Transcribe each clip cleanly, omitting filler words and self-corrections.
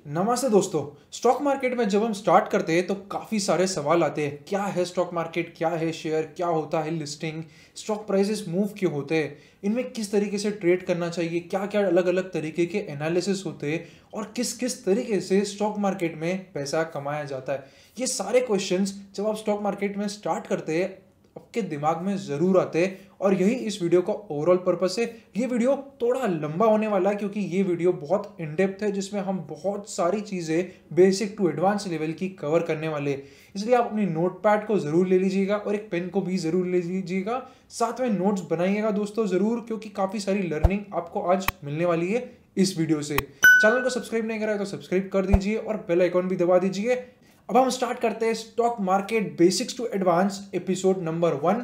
नमस्ते दोस्तों। Stock market में जब हम स्टार्ट करते हैं तो काफ़ी सारे सवाल आते हैं। क्या है स्टॉक मार्केट, क्या है शेयर, क्या होता है लिस्टिंग, स्टॉक प्राइसेस मूव क्यों होते हैं, इनमें किस तरीके से ट्रेड करना चाहिए, क्या क्या अलग अलग तरीके के एनालिसिस होते हैं और किस किस तरीके से स्टॉक मार्केट में पैसा कमाया जाता है। ये सारे क्वेश्चंस जब आप स्टॉक मार्केट में स्टार्ट करते हैं आपके दिमाग में ज़रूर आते हैं और यही इस वीडियो का ओवरऑल पर्पस है। ये वीडियो थोड़ा लंबा होने वाला है क्योंकि ये वीडियो बहुत इन डेप्थ है जिसमें हम बहुत सारी चीज़ें बेसिक टू एडवांस लेवल की कवर करने वाले हैं। इसलिए आप अपनी नोटपैड को ज़रूर ले लीजिएगा और एक पेन को भी ज़रूर ले लीजिएगा। साथ में नोट्स बनाइएगा दोस्तों ज़रूर, क्योंकि काफ़ी सारी लर्निंग आपको आज मिलने वाली है इस वीडियो से। चैनल को सब्सक्राइब नहीं करा है तो सब्सक्राइब कर दीजिए और बेल आइकॉन भी दबा दीजिए। अब हम स्टार्ट करते हैं stock market basics to advance episode number 1।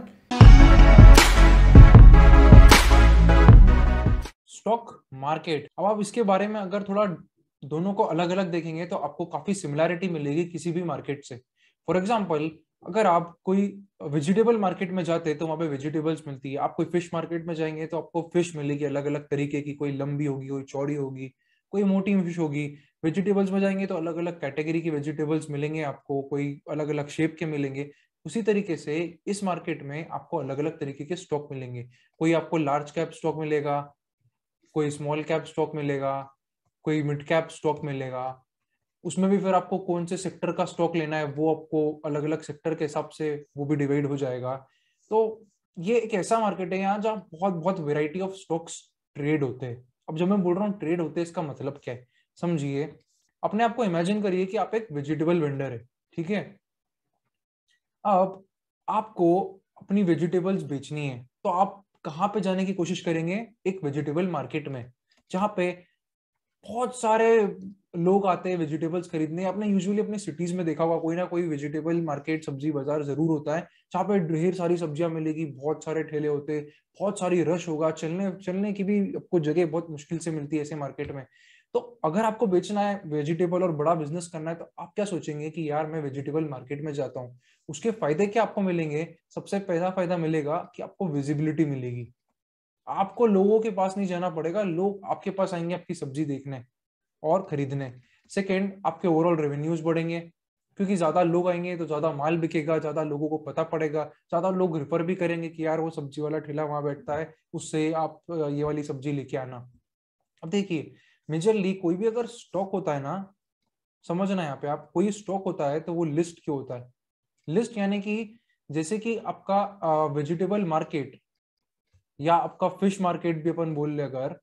Stock market, अब आप इसके बारे में अगर थोड़ा दोनों को अलग अलग देखेंगे तो आपको काफी सिमिलैरिटी मिलेगी किसी भी मार्केट से। फॉर एग्जांपल, अगर आप कोई वेजिटेबल मार्केट में जाते हैं तो वहां पे वेजिटेबल्स मिलती है। आप कोई फिश मार्केट में जाएंगे तो आपको फिश मिलेगी अलग अलग तरीके की, कोई लंबी होगी, कोई चौड़ी होगी, कोई मोटी फिश होगी। वेजिटेबल्स में जाएंगे तो अलग अलग कैटेगरी की वेजिटेबल्स मिलेंगे आपको, कोई अलग अलग शेप के मिलेंगे। उसी तरीके से इस मार्केट में आपको अलग अलग तरीके के स्टॉक मिलेंगे। कोई आपको लार्ज कैप स्टॉक मिलेगा, कोई स्मॉल कैप स्टॉक मिलेगा, कोई मिड कैप स्टॉक मिलेगा। उसमें भी फिर आपको कौन से सेक्टर का स्टॉक लेना है वो आपको अलग अलग सेक्टर के हिसाब से वो भी डिवाइड हो जाएगा। तो ये एक ऐसा मार्केट है यहाँ जहाँ बहुत बहुत वेराइटी ऑफ स्टॉक्स ट्रेड होते हैं। अब जब मैं बोल रहा हूँ ट्रेड होते हैं, इसका मतलब क्या है समझिए। अपने आप को इमेजिन करिए कि आप एक वेजिटेबल वेंडर है, ठीक है। अब आपको अपनी वेजिटेबल्स बेचनी है तो आप कहाँ पे जाने की कोशिश करेंगे? एक वेजिटेबल मार्केट में, जहाँ पे बहुत सारे लोग आते हैं वेजिटेबल्स खरीदने। आपने यूजुअली अपने सिटीज में देखा होगा कोई ना कोई वेजिटेबल मार्केट, सब्जी बाजार जरूर होता है जहाँ पे ढेर सारी सब्जियां मिलेगी, बहुत सारे ठेले होते हैं, बहुत सारी रश होगा, चलने चलने की भी आपको जगह बहुत मुश्किल से मिलती है ऐसे मार्केट में। तो अगर आपको बेचना है वेजिटेबल और बड़ा बिजनेस करना है तो आप क्या सोचेंगे कि यार मैं वेजिटेबल मार्केट में जाता हूँ। उसके फायदे क्या आपको मिलेंगे? सबसे पहला फायदा मिलेगा कि आपको विजिबिलिटी मिलेगी। आपको लोगों के पास नहीं जाना पड़ेगा, लोग आपके पास आएंगे आपकी सब्जी देखने और खरीदने। सेकंड, आपके ओवरऑल रेवेन्यूज बढ़ेंगे, क्योंकि ज्यादा लोग आएंगे तो ज्यादा माल बिकेगा, ज्यादा लोगों को पता पड़ेगा, ज्यादा लोग रेफर भी करेंगे कि यार वो सब्जी वाला ठेला वहां बैठता है, उससे आप ये वाली सब्जी लेके आना। अब देखिए, मेजरली कोई भी अगर स्टॉक होता है ना, समझना यहाँ पे, आप कोई स्टॉक होता है तो वो लिस्ट क्यों होता है? लिस्ट यानी कि जैसे कि आपका वेजिटेबल मार्केट या आपका फिश मार्केट भी अपन बोल ले अगर,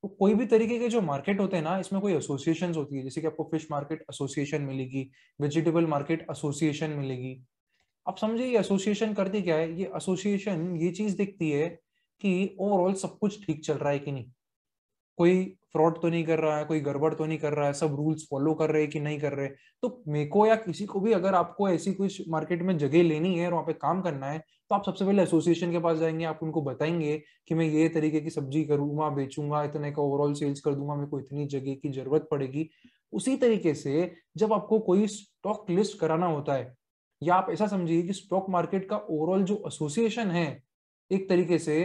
तो कोई भी तरीके के जो मार्केट होते हैं ना, इसमें कोई एसोसिएशन होती है। जैसे कि आपको फिश मार्केट एसोसिएशन मिलेगी, वेजिटेबल मार्केट एसोसिएशन मिलेगी। आप समझिए ये एसोसिएशन करती क्या है? ये एसोसिएशन ये चीज देखती है कि ओवरऑल सब कुछ ठीक चल रहा है कि नहीं, कोई फ्रॉड तो नहीं कर रहा है, कोई गड़बड़ तो नहीं कर रहा है, सब रूल्स फॉलो कर रहे हैं कि नहीं कर रहे। तो मेरे को या किसी को भी अगर आपको ऐसी कुछ मार्केट में जगह लेनी है और वहां पे काम करना है तो आप सबसे पहले एसोसिएशन के पास जाएंगे, आप उनको बताएंगे कि मैं ये तरीके की सब्जी करूंगा, बेचूंगा, इतने का ओवरऑल सेल्स कर दूंगा, मेरे को इतनी जगह की जरूरत पड़ेगी। उसी तरीके से जब आपको कोई स्टॉक लिस्ट कराना होता है, या आप ऐसा समझिए कि स्टॉक मार्केट का ओवरऑल जो एसोसिएशन है एक तरीके से,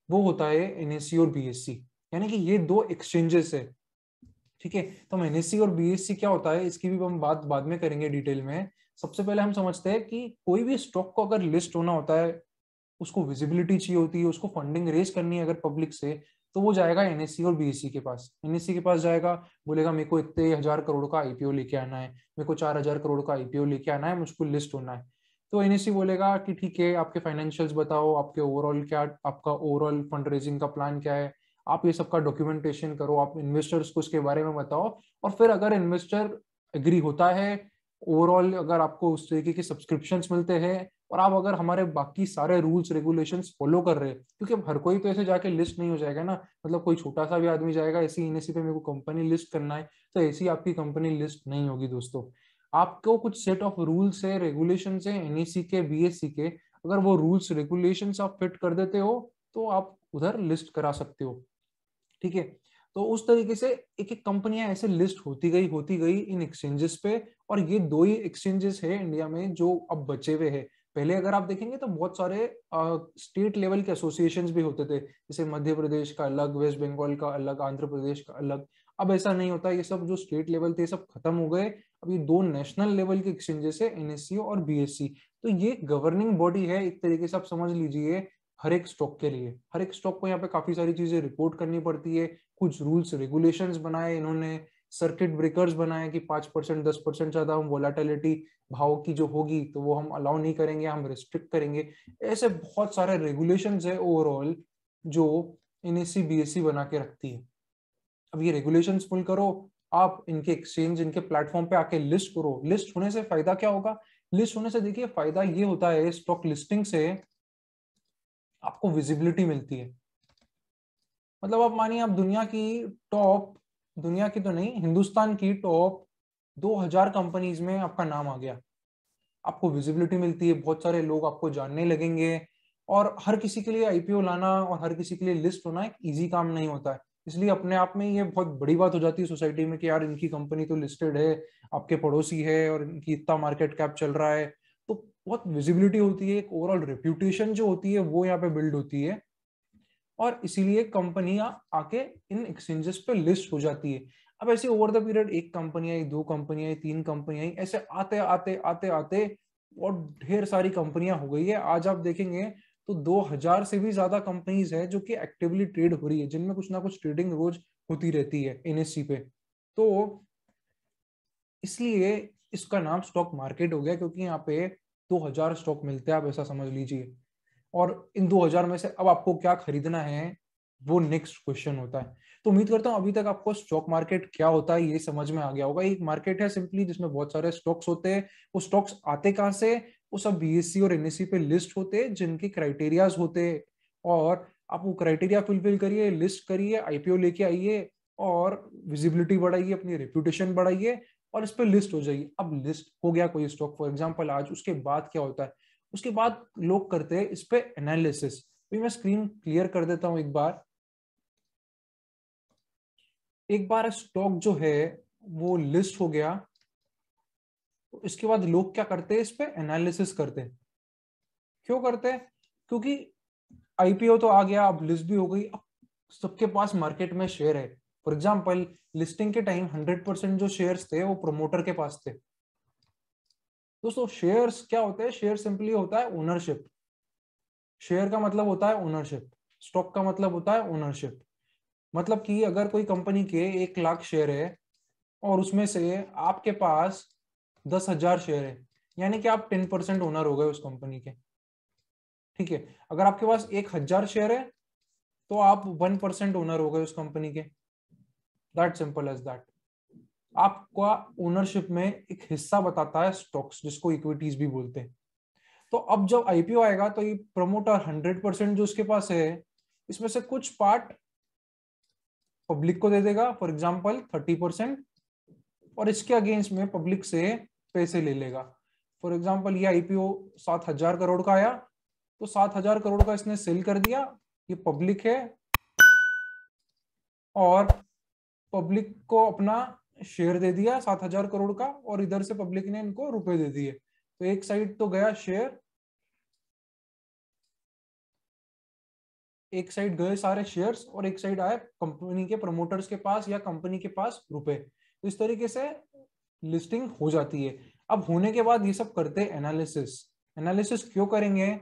वो होता है एनएससी और बीएससी। यानी कि ये दो एक्सचेंजेस है, ठीक है। तो हम एनएससी और बीएससी क्या होता है इसकी भी हम बात बाद में करेंगे डिटेल में। सबसे पहले हम समझते हैं कि कोई भी स्टॉक को अगर लिस्ट होना होता है, उसको विजिबिलिटी चाहिए होती है, उसको फंडिंग रेज करनी है अगर पब्लिक से, तो वो जाएगा एनएससी और बीएससी के पास। एनएससी के पास जाएगा, बोलेगा मेरे को इतने 1,000 करोड़ का आईपीओ लेके आना है, मेरे को 4,000 करोड़ का आईपीओ लेके आना है, मुझको लिस्ट होना है। तो एनएससी बोलेगा कि ठीक है, आपके फाइनेंशियल्स बताओ, आपके ओवरऑल क्या, आपका ओवरऑल फंड रेजिंग का प्लान क्या है, आप ये सबका डॉक्यूमेंटेशन करो, आप इन्वेस्टर्स को इसके बारे में बताओ। और फिर अगर इन्वेस्टर एग्री होता है, ओवरऑल अगर आपको उस तरीके के सब्सक्रिप्शंस मिलते हैं और आप अगर हमारे बाकी सारे रूल्स रेगुलेशंस फॉलो कर रहे हैं, क्योंकि अब हर कोई तो ऐसे जाके लिस्ट नहीं हो जाएगा ना, मतलब कोई छोटा सा भी आदमी जाएगा ऐसी एनएससी पे मेरे को कंपनी लिस्ट करना है तो ऐसी आपकी कंपनी लिस्ट नहीं होगी दोस्तों। आपको कुछ सेट ऑफ रूल्स है, रेगुलेशन है एनएससी के, बीएससी के। अगर वो रूल्स रेगुलेशन आप फिट कर देते हो तो आप उधर लिस्ट करा सकते हो, ठीक है। तो उस तरीके से एक एक कंपनियां ऐसे लिस्ट होती गई इन एक्सचेंजेस पे। और ये दो ही एक्सचेंजेस है इंडिया में जो अब बचे हुए हैं। पहले अगर आप देखेंगे तो बहुत सारे स्टेट लेवल के एसोसिएशंस भी होते थे, जैसे मध्य प्रदेश का अलग, वेस्ट बंगाल का अलग, आंध्र प्रदेश का अलग। अब ऐसा नहीं होता, ये सब जो स्टेट लेवल थे सब खत्म हो गए। अब ये 2 नेशनल लेवल के एक्सचेंजेस है, एनएससी और बीएससी। तो ये गवर्निंग बॉडी है एक तरीके से, आप समझ लीजिए हर एक स्टॉक के लिए। हर एक स्टॉक को यहाँ पे काफी सारी चीजें रिपोर्ट करनी पड़ती है, कुछ रूल्स रेगुलेशंस बनाए इन्होंने, सर्किट ब्रेकर्स बनाए कि 5% 10% ज्यादा हम वोलेटिलिटी भाव की जो होगी तो वो हम अलाउ नहीं करेंगे, हम रिस्ट्रिक्ट करेंगे। ऐसे बहुत सारे रेगुलेशंस है ओवरऑल जो एनएससी बीएससी बना के रखती है। अब ये रेगुलेशंस फुल करो, आप इनके एक्सचेंज, इनके प्लेटफॉर्म पे आके लिस्ट करो। लिस्ट होने से फायदा क्या होगा? लिस्ट होने से देखिए फायदा ये होता है, स्टॉक लिस्टिंग से आपको विजिबिलिटी मिलती है। मतलब आप मानिए आप दुनिया की टॉप, दुनिया की तो नहीं, हिंदुस्तान की टॉप 2000 कंपनीज में आपका नाम आ गया, आपको विजिबिलिटी मिलती है, बहुत सारे लोग आपको जानने लगेंगे। और हर किसी के लिए आईपीओ लाना और हर किसी के लिए लिस्ट होना एक इजी काम नहीं होता है, इसलिए अपने आप में ये बहुत बड़ी बात हो जाती है सोसाइटी में कि यार इनकी कंपनी तो लिस्टेड है, आपके पड़ोसी है और इनकी इतना मार्केट कैप चल रहा है। तो बहुत विजिबिलिटी होती है, एक ओवरऑल रेप्यूटेशन जो होती है वो यहाँ पे बिल्ड होती है, और इसीलिए कंपनियां आके इन एक्सचेंजेस पे लिस्ट हो जाती है। अब ऐसे ओवर द पीरियड एक कंपनी आई, 2 कंपनी आई, 3 कंपनी आई, ऐसे आते आते आते आते और ढेर सारी कंपनियां हो गई है। आज आप देखेंगे तो 2000 से भी ज्यादा कंपनीज है जो कि एक्टिवली ट्रेड हो रही है, जिनमें कुछ ना कुछ ट्रेडिंग रोज होती रहती है एनएससी पे। तो इसलिए इसका नाम स्टॉक मार्केट हो गया, क्योंकि यहाँ पे 2000 स्टॉक मिलते हैं, आप ऐसा समझ लीजिए। और इन 2000 में से अब आपको क्या खरीदना है वो नेक्स्ट क्वेश्चन होता है। तो उम्मीद करता हूं अभी तक आपको स्टॉक मार्केट क्या होता है ये समझ में आ गया होगा। एक मार्केट है सिंपली जिसमें बहुत सारे स्टॉक्स होते हैं। वो स्टॉक्स आते कहां से? वो सब बीएससी और एनएससी पे लिस्ट होते हैं, जिनके क्राइटेरियाज होते हैं, और आप वो क्राइटेरिया फुलफिल करिए, लिस्ट करिए, आईपीओ लेके आइए और विजिबिलिटी बढ़ाइए, अपनी रेप्यूटेशन बढ़ाइए और इस पर लिस्ट हो जाइए। अब लिस्ट हो गया कोई स्टॉक फॉर एग्जांपल आज, उसके बाद क्या होता है? उसके बाद लोग करते हैं इस पे एनालिसिस। अभी मैं स्क्रीन क्लियर कर देता हूं एक बार। एक बार स्टॉक जो है वो लिस्ट हो गया, तो इसके बाद लोग क्या करते हैं? इस पे एनालिसिस करते हैं। क्यों करते हैं? क्योंकि आईपीओ तो आ गया, अब लिस्ट भी हो गई, अब सबके पास मार्केट में शेयर है। फॉर एग्जाम्पल लिस्टिंग के टाइम 100% जो शेयर्स थे वो प्रोमोटर के पास थे। दोस्तों शेयर्स क्या होते हैं? शेयर सिंपली होता है ओनरशिप। शेयर का मतलब होता है ओनरशिप, स्टॉक का मतलब होता है ओनरशिप। मतलब कि अगर कोई कंपनी के 1 लाख शेयर है और उसमें से आपके पास 10,000 शेयर है, यानी कि आप 10% ओनर हो गए उस कंपनी के। ठीक है, अगर आपके पास 1,000 शेयर है तो आप 1% ओनर हो गए उस कंपनी के। That simple as that. आपका ओनरशिप में एक हिस्सा बताता है स्टॉक्स, जिसको इक्विटीज भी बोलते हैं। तो अब जब आईपीओ आएगा तो ये प्रमोटर 100% जो उसके पास है, इसमें से कुछ पार्ट पब्लिक को दे देगा, फॉर एग्जाम्पल 30%, और इसके अगेंस्ट में पब्लिक से पैसे ले लेगा। फॉर एग्जाम्पल ये आईपीओ 7,000 करोड़ का आया, तो 7,000 करोड़ का इसने सेल कर दिया, ये पब्लिक है, और पब्लिक को अपना शेयर दे दिया 7,000 करोड़ का, और इधर से पब्लिक ने इनको रुपए दे दिए। तो एक साइड तो गया शेयर, एक साइड गए सारे शेयर्स और एक साइड आए कंपनी के प्रमोटर्स के पास या कंपनी के पास रुपए। तो इस तरीके से लिस्टिंग हो जाती है। अब होने के बाद ये सब करते हैं एनालिसिस। एनालिसिस क्यों करेंगे?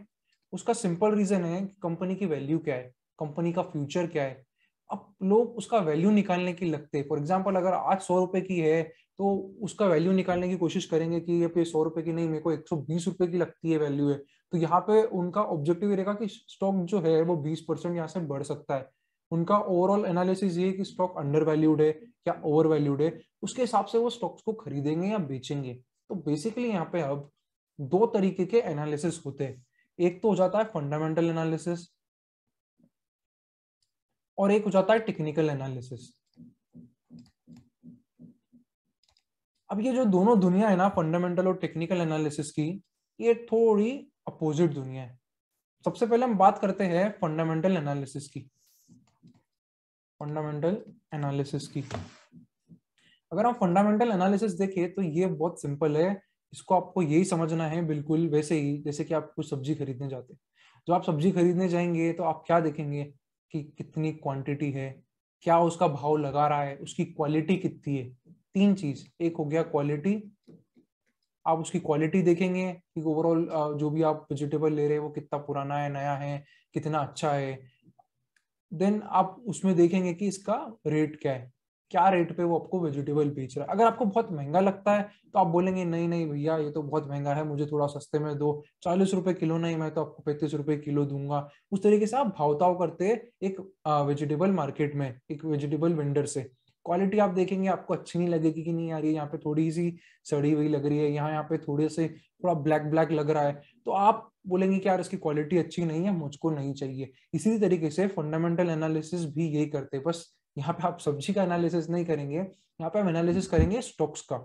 उसका सिंपल रीजन है कि कंपनी की वैल्यू क्या है, कंपनी का फ्यूचर क्या है। अब लोग उसका वैल्यू निकालने की लगते हैं। फॉर एग्जाम्पल अगर आज 100 रुपए की है तो उसका वैल्यू निकालने की कोशिश करेंगे कि ये पे 100 रुपए की नहीं, मेरे को 120 रुपए की लगती है वैल्यू है। तो यहाँ पे उनका ऑब्जेक्टिव रहेगा कि स्टॉक जो है वो 20% यहाँ से बढ़ सकता है। उनका ओवरऑल एनालिसिस ये है कि स्टॉक अंडर वैल्यूड है या ओवर वैल्यूड है, उसके हिसाब से वो स्टॉक्स को खरीदेंगे या बेचेंगे। तो बेसिकली यहाँ पे अब 2 तरीके के एनालिसिस होते हैं। एक तो हो जाता है फंडामेंटल एनालिसिस और एक हो जाता है टेक्निकल एनालिसिस। अब ये जो दोनों दुनिया है ना, फंडामेंटल और टेक्निकल एनालिसिस की, ये थोड़ी अपोजिट दुनिया है। सबसे पहले हम बात करते हैं फंडामेंटल एनालिसिस की। फंडामेंटल एनालिसिस की अगर हम फंडामेंटल एनालिसिस देखें तो ये बहुत सिंपल है। इसको आपको यही समझना है बिल्कुल वैसे ही जैसे कि आप कुछ सब्जी खरीदने जाते हैं। जब आप सब्जी खरीदने जाएंगे तो आप क्या देखेंगे कि कितनी क्वांटिटी है, क्या उसका भाव लगा रहा है, उसकी क्वालिटी कितनी है। तीन चीज, एक हो गया क्वालिटी, आप उसकी क्वालिटी देखेंगे कि ओवरऑल जो भी आप वेजिटेबल ले रहे हैं वो कितना पुराना है, नया है, कितना अच्छा है। देन आप उसमें देखेंगे कि इसका रेट क्या है, क्या रेट पे वो आपको वेजिटेबल बेच रहा है। अगर आपको बहुत महंगा लगता है तो आप बोलेंगे नहीं नहीं भैया ये तो बहुत महंगा है, मुझे थोड़ा सस्ते में दो, 40 रुपए किलो नहीं, मैं तो आपको 35 रुपए किलो दूंगा। उस तरीके से आप भाव करते हैं एक वेजिटेबल मार्केट में, एक वेजिटेबल वेंडर से। क्वालिटी आप देखेंगे, आपको अच्छी नहीं लगेगी कि नहीं यार ये यहाँ पे थोड़ी सी सड़ी हुई लग रही है, यहाँ पे थोड़े से थोड़ा ब्लैक ब्लैक लग रहा है, तो आप बोलेंगे कि यार इसकी क्वालिटी अच्छी नहीं है, मुझको नहीं चाहिए। इसी तरीके से फंडामेंटल एनालिसिस भी यही करते हैं, बस यहाँ पे आप सब्जी का एनालिसिस नहीं करेंगे, यहाँ पे आप एनालिसिस करेंगे स्टॉक्स का।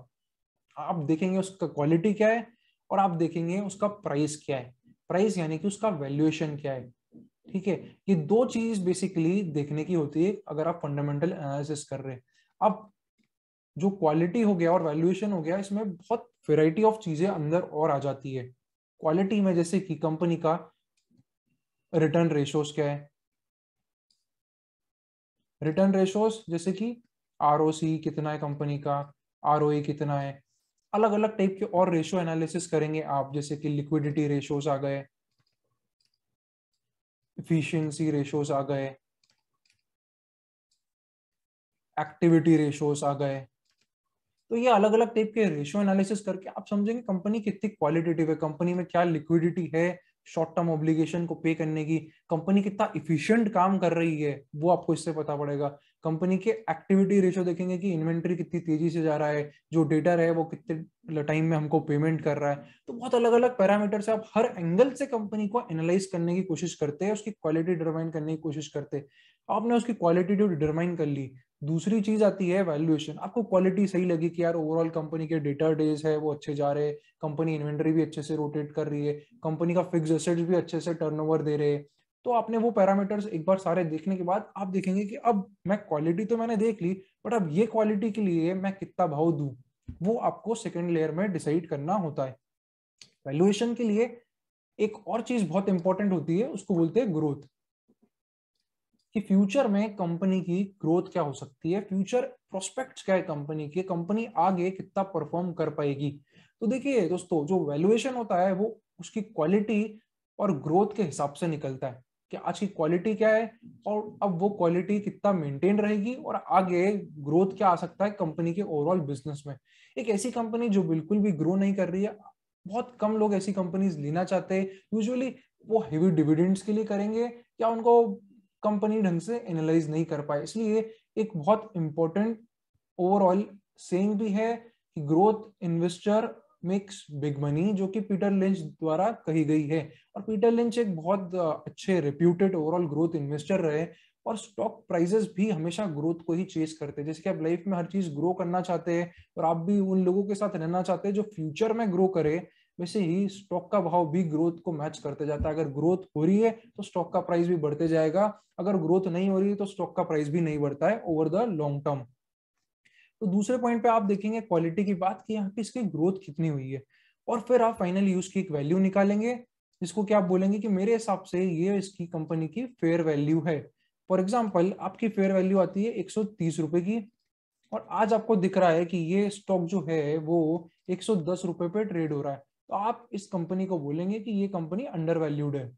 आप देखेंगे उसका क्वालिटी क्या है और आप देखेंगे उसका प्राइस क्या है, प्राइस यानी कि उसका वैल्यूएशन क्या है। ठीक है, ये दो चीज बेसिकली देखने की होती है अगर आप फंडामेंटल एनालिसिस कर रहे हैं। अब जो क्वालिटी हो गया और वैल्यूएशन हो गया, इसमें बहुत वेराइटी ऑफ चीजें अंदर और आ जाती है। क्वालिटी में जैसे कि कंपनी का रिटर्न रेशोस क्या है, रिटर्न रेशोस जैसे कि आरओसी कितना है कंपनी का, आरओई कितना है, अलग अलग टाइप के और रेशो एनालिसिस करेंगे आप, जैसे कि लिक्विडिटी रेशोस आ गए, इफिशिएंसी रेशोस आ गए, एक्टिविटी रेशोस आ गए। तो ये अलग अलग टाइप के रेशियो एनालिसिस करके आप समझेंगे कंपनी कितनी क्वालिटेटिव है, कंपनी में क्या लिक्विडिटी है शॉर्ट टर्म ऑब्लिगेशन को पे करने की, कंपनी कितना इफिशिएंट काम कर रही है वो आपको इससे पता पड़ेगा। कंपनी के एक्टिविटी रेशियो देखेंगे कि इन्वेंट्री कितनी तेजी से जा रहा है, जो डेटा है वो कितने टाइम में हमको पेमेंट कर रहा है। तो बहुत अलग अलग पैरामीटर से आप हर एंगल से कंपनी को एनालाइज करने की कोशिश करते हैं, उसकी क्वालिटी डिटरमाइन करने की कोशिश करते हैं। आपने उसकी क्वालिटी जो डिटरमाइन कर ली, दूसरी चीज आती है वैल्यूएशन। आपको क्वालिटी सही लगी कि यार ओवरऑल कंपनी के डेटा डेज है वो अच्छे जा रहे हैं, कंपनी इन्वेंटरी भी अच्छे से रोटेट कर रही है, कंपनी का फिक्स एसेट्स भी अच्छे से टर्नओवर दे रहे हैं। तो आपने वो पैरामीटर्स एक बार सारे देखने के बाद आप देखेंगे कि अब मैं क्वालिटी तो मैंने देख ली, बट अब ये क्वालिटी के लिए मैं कितना भाव दूं, वो आपको सेकेंड लेयर में डिसाइड करना होता है। वैल्यूएशन के लिए एक और चीज बहुत इंपॉर्टेंट होती है, उसको बोलते हैं ग्रोथ, कि फ्यूचर में कंपनी की ग्रोथ क्या हो सकती है, फ्यूचर प्रोस्पेक्ट्स क्या है कंपनी के, कंपनी आगे कितना परफॉर्म कर पाएगी। तो देखिए दोस्तों, जो वैल्यूएशन होता है वो उसकी क्वालिटी और ग्रोथ के हिसाब से निकलता है कि आज की क्वालिटी क्या है और अब वो क्वालिटी कितना मेंटेन रहेगी और आगे ग्रोथ क्या आ सकता है कंपनी के ओवरऑल बिजनेस में। एक ऐसी कंपनी जो बिल्कुल भी ग्रो नहीं कर रही है, बहुत कम लोग ऐसी कंपनीज लेना चाहते हैं। यूजुअली वो हेवी डिविडेंड्स के लिए करेंगे या उनको कंपनी ढंग से एनालाइज नहीं कर पाए। इसलिए एक बहुत इंपॉर्टेंट ओवरऑल सेइंग भी है कि growth investor makes big money, जो कि पीटर लिंच द्वारा कही गई है। और पीटर लिंच एक बहुत अच्छे रेप्यूटेड ओवरऑल ग्रोथ इन्वेस्टर रहे, और स्टॉक प्राइसेस भी हमेशा ग्रोथ को ही चेस करते हैं। जैसे कि आप लाइफ में हर चीज ग्रो करना चाहते हैं और आप भी उन लोगों के साथ रहना चाहते हैं जो फ्यूचर में ग्रो करे, वैसे ही स्टॉक का भाव भी ग्रोथ को मैच करते जाता है। अगर ग्रोथ हो रही है तो स्टॉक का प्राइस भी बढ़ते जाएगा, अगर ग्रोथ नहीं हो रही है तो स्टॉक का प्राइस भी नहीं बढ़ता है ओवर द लॉन्ग टर्म। तो दूसरे पॉइंट पे आप देखेंगे क्वालिटी की बात की, यहाँ पे इसकी ग्रोथ कितनी हुई है, और फिर आप फाइनली उसकी एक वैल्यू निकालेंगे, जिसको क्या आप बोलेंगे कि मेरे हिसाब से ये इसकी कंपनी की फेयर वैल्यू है। फॉर एग्जाम्पल आपकी फेयर वैल्यू आती है 130 रुपए की, और आज आपको दिख रहा है कि ये स्टॉक जो है वो 110 रुपए पे ट्रेड हो रहा है, तो आप इस कंपनी को बोलेंगे कि ये कंपनी अंडर वैल्यूड है,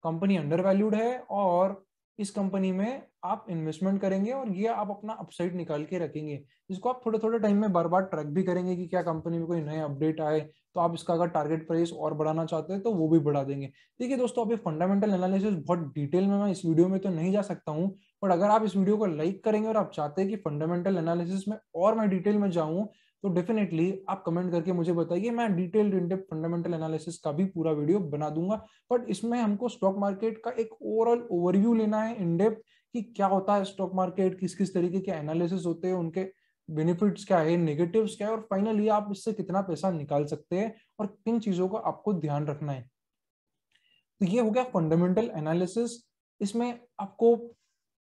कंपनी अंडर वैल्यूड है। और इस कंपनी में आप इन्वेस्टमेंट करेंगे और ये आप अपना अपसाइड निकाल के रखेंगे, जिसको आप थोड़े थोड़े टाइम में बार बार ट्रैक भी करेंगे कि क्या कंपनी में कोई नए अपडेट आए, तो आप इसका अगर टारगेट प्राइस और बढ़ाना चाहते हैं तो वो भी बढ़ा देंगे। देखिए दोस्तों, अभी फंडामेंटल एनालिसिस बहुत डिटेल में मैं इस वीडियो में तो नहीं जा सकता हूँ, बट अगर आप इस वीडियो को लाइक करेंगे और आप चाहते हैं कि फंडामेंटल एनालिसिस में और मैं डिटेल में जाऊँ, तो डेफिनेटली आप कमेंट करके मुझे बताइए, मैं डिटेल्ड इन-डेप्थ फंडामेंटल एनालिसिस का भी पूरा वीडियो बना दूंगा। बट इसमें हमको स्टॉक मार्केट का एक ओवरऑल ओवरव्यू लेना है इन डेप्थ, कि क्या होता है स्टॉक मार्केट, किस किस तरीके के एनालिसिस होते हैं, उनके बेनिफिट्स क्या है, नेगेटिव्स क्या है, और फाइनली आप इससे कितना पैसा निकाल सकते हैं और किन चीजों का आपको ध्यान रखना है। तो ये हो गया फंडामेंटल एनालिसिस। इसमें आपको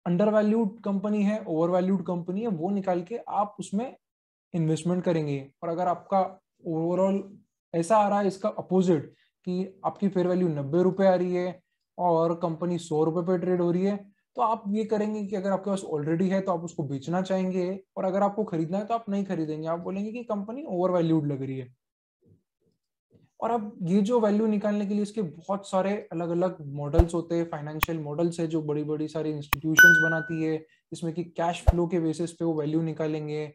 अंडर वैल्यूड कंपनी है, ओवर वैल्यूड कंपनी है, वो निकाल के आप उसमें इन्वेस्टमेंट करेंगे। और अगर आपका ओवरऑल ऐसा आ रहा है इसका अपोजिट, कि आपकी फेयर वैल्यू 90 रुपए आ रही है और कंपनी 100 रुपए पे ट्रेड हो रही है, तो आप ये करेंगे कि अगर आपके पास ऑलरेडी है तो आप उसको बेचना चाहेंगे, और अगर आपको खरीदना है तो आप नहीं खरीदेंगे, आप बोलेंगे कि कंपनी ओवर वैल्यूड लग रही है। और अब ये जो वैल्यू निकालने के लिए इसके बहुत सारे अलग अलग मॉडल्स होते हैं, फाइनेंशियल मॉडल्स है जो बड़ी बड़ी सारी इंस्टीट्यूशंस बनाती है, जिसमें कि कैश फ्लो के बेसिस पे वो वैल्यू निकालेंगे,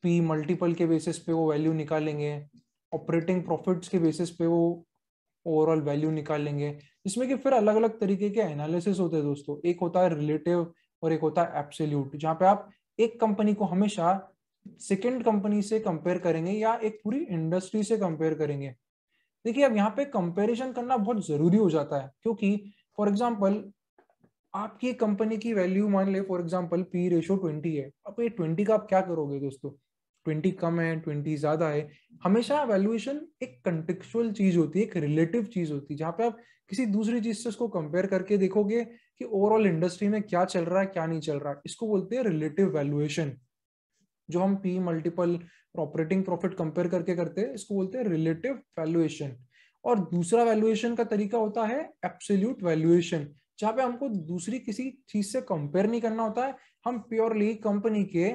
पी मल्टीपल के बेसिस पे वो वैल्यू निकालेंगे, ऑपरेटिंग प्रॉफिट्स के बेसिस पे वो ओवरऑल वैल्यू निकालेंगे, जिसमें कि फिर अलग अलग तरीके के एनालिसिस होते हैं दोस्तों। एक होता है रिलेटिव और एक होता है एब्सोल्यूट, जहां पे आप एक कंपनी को हमेशा सेकेंड कंपनी से कंपेयर करेंगे या एक पूरी इंडस्ट्री से कंपेयर करेंगे। देखिए अब यहाँ पे कंपैरिजन करना बहुत जरूरी हो जाता है, क्योंकि फॉर एग्जांपल आपकी कंपनी की वैल्यू मान ले फॉर एग्जांपल पी रेशो 20 है, अब ये 20 का आप क्या करोगे दोस्तों? 20 कम है, 20 ज्यादा है। हमेशा वैल्यूएशन एक कंटेक्चुअल चीज होती है, एक रिलेटिव चीज होती है, जहां पे आप किसी दूसरी चीज से उसको कंपेयर करके देखोगे कि ओवरऑल इंडस्ट्री में क्या चल रहा है क्या नहीं चल रहा है। इसको बोलते हैं रिलेटिव वैल्यूएशन। जो हम P multiple operating profit compare करके करते हैं, इसको बोलते हैं रिलेटिव वैल्यूएशन। और दूसरा वैल्यूएशन का तरीका होता है एब्सोल्यूट वैल्यूएशन, जहां पे हमको दूसरी किसी चीज से कंपेयर नहीं करना होता है, हम प्योरली कंपनी के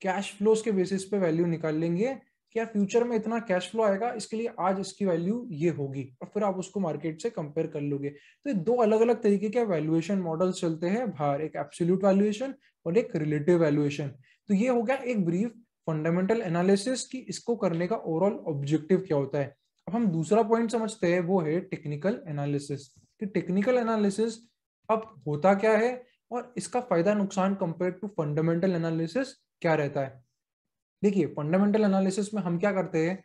कैश फ्लोज के बेसिस पे वैल्यू निकाल लेंगे, क्या फ्यूचर में इतना कैश फ्लो आएगा, इसके लिए आज इसकी वैल्यू ये होगी, और फिर आप उसको मार्केट से कंपेयर कर लोगे। तो ये दो अलग अलग तरीके के वैल्यूएशन मॉडल्स चलते हैं बाहर, एक एब्सोल्यूट वैल्यूएशन और एक रिलेटिव वैल्यूएशन। तो ये हो गया एक ब्रीफ फंडामेंटल एनालिसिस कि इसको करने का ओवरऑल ऑब्जेक्टिव क्या होता है। अब हम दूसरा पॉइंट समझते हैं, वो है टेक्निकल एनालिसिस। कि टेक्निकल एनालिसिस अब होता क्या है और इसका फायदा नुकसान कंपेयर टू फंडामेंटल एनालिसिस क्या रहता है। देखिए फंडामेंटल एनालिसिस में हम क्या करते हैं,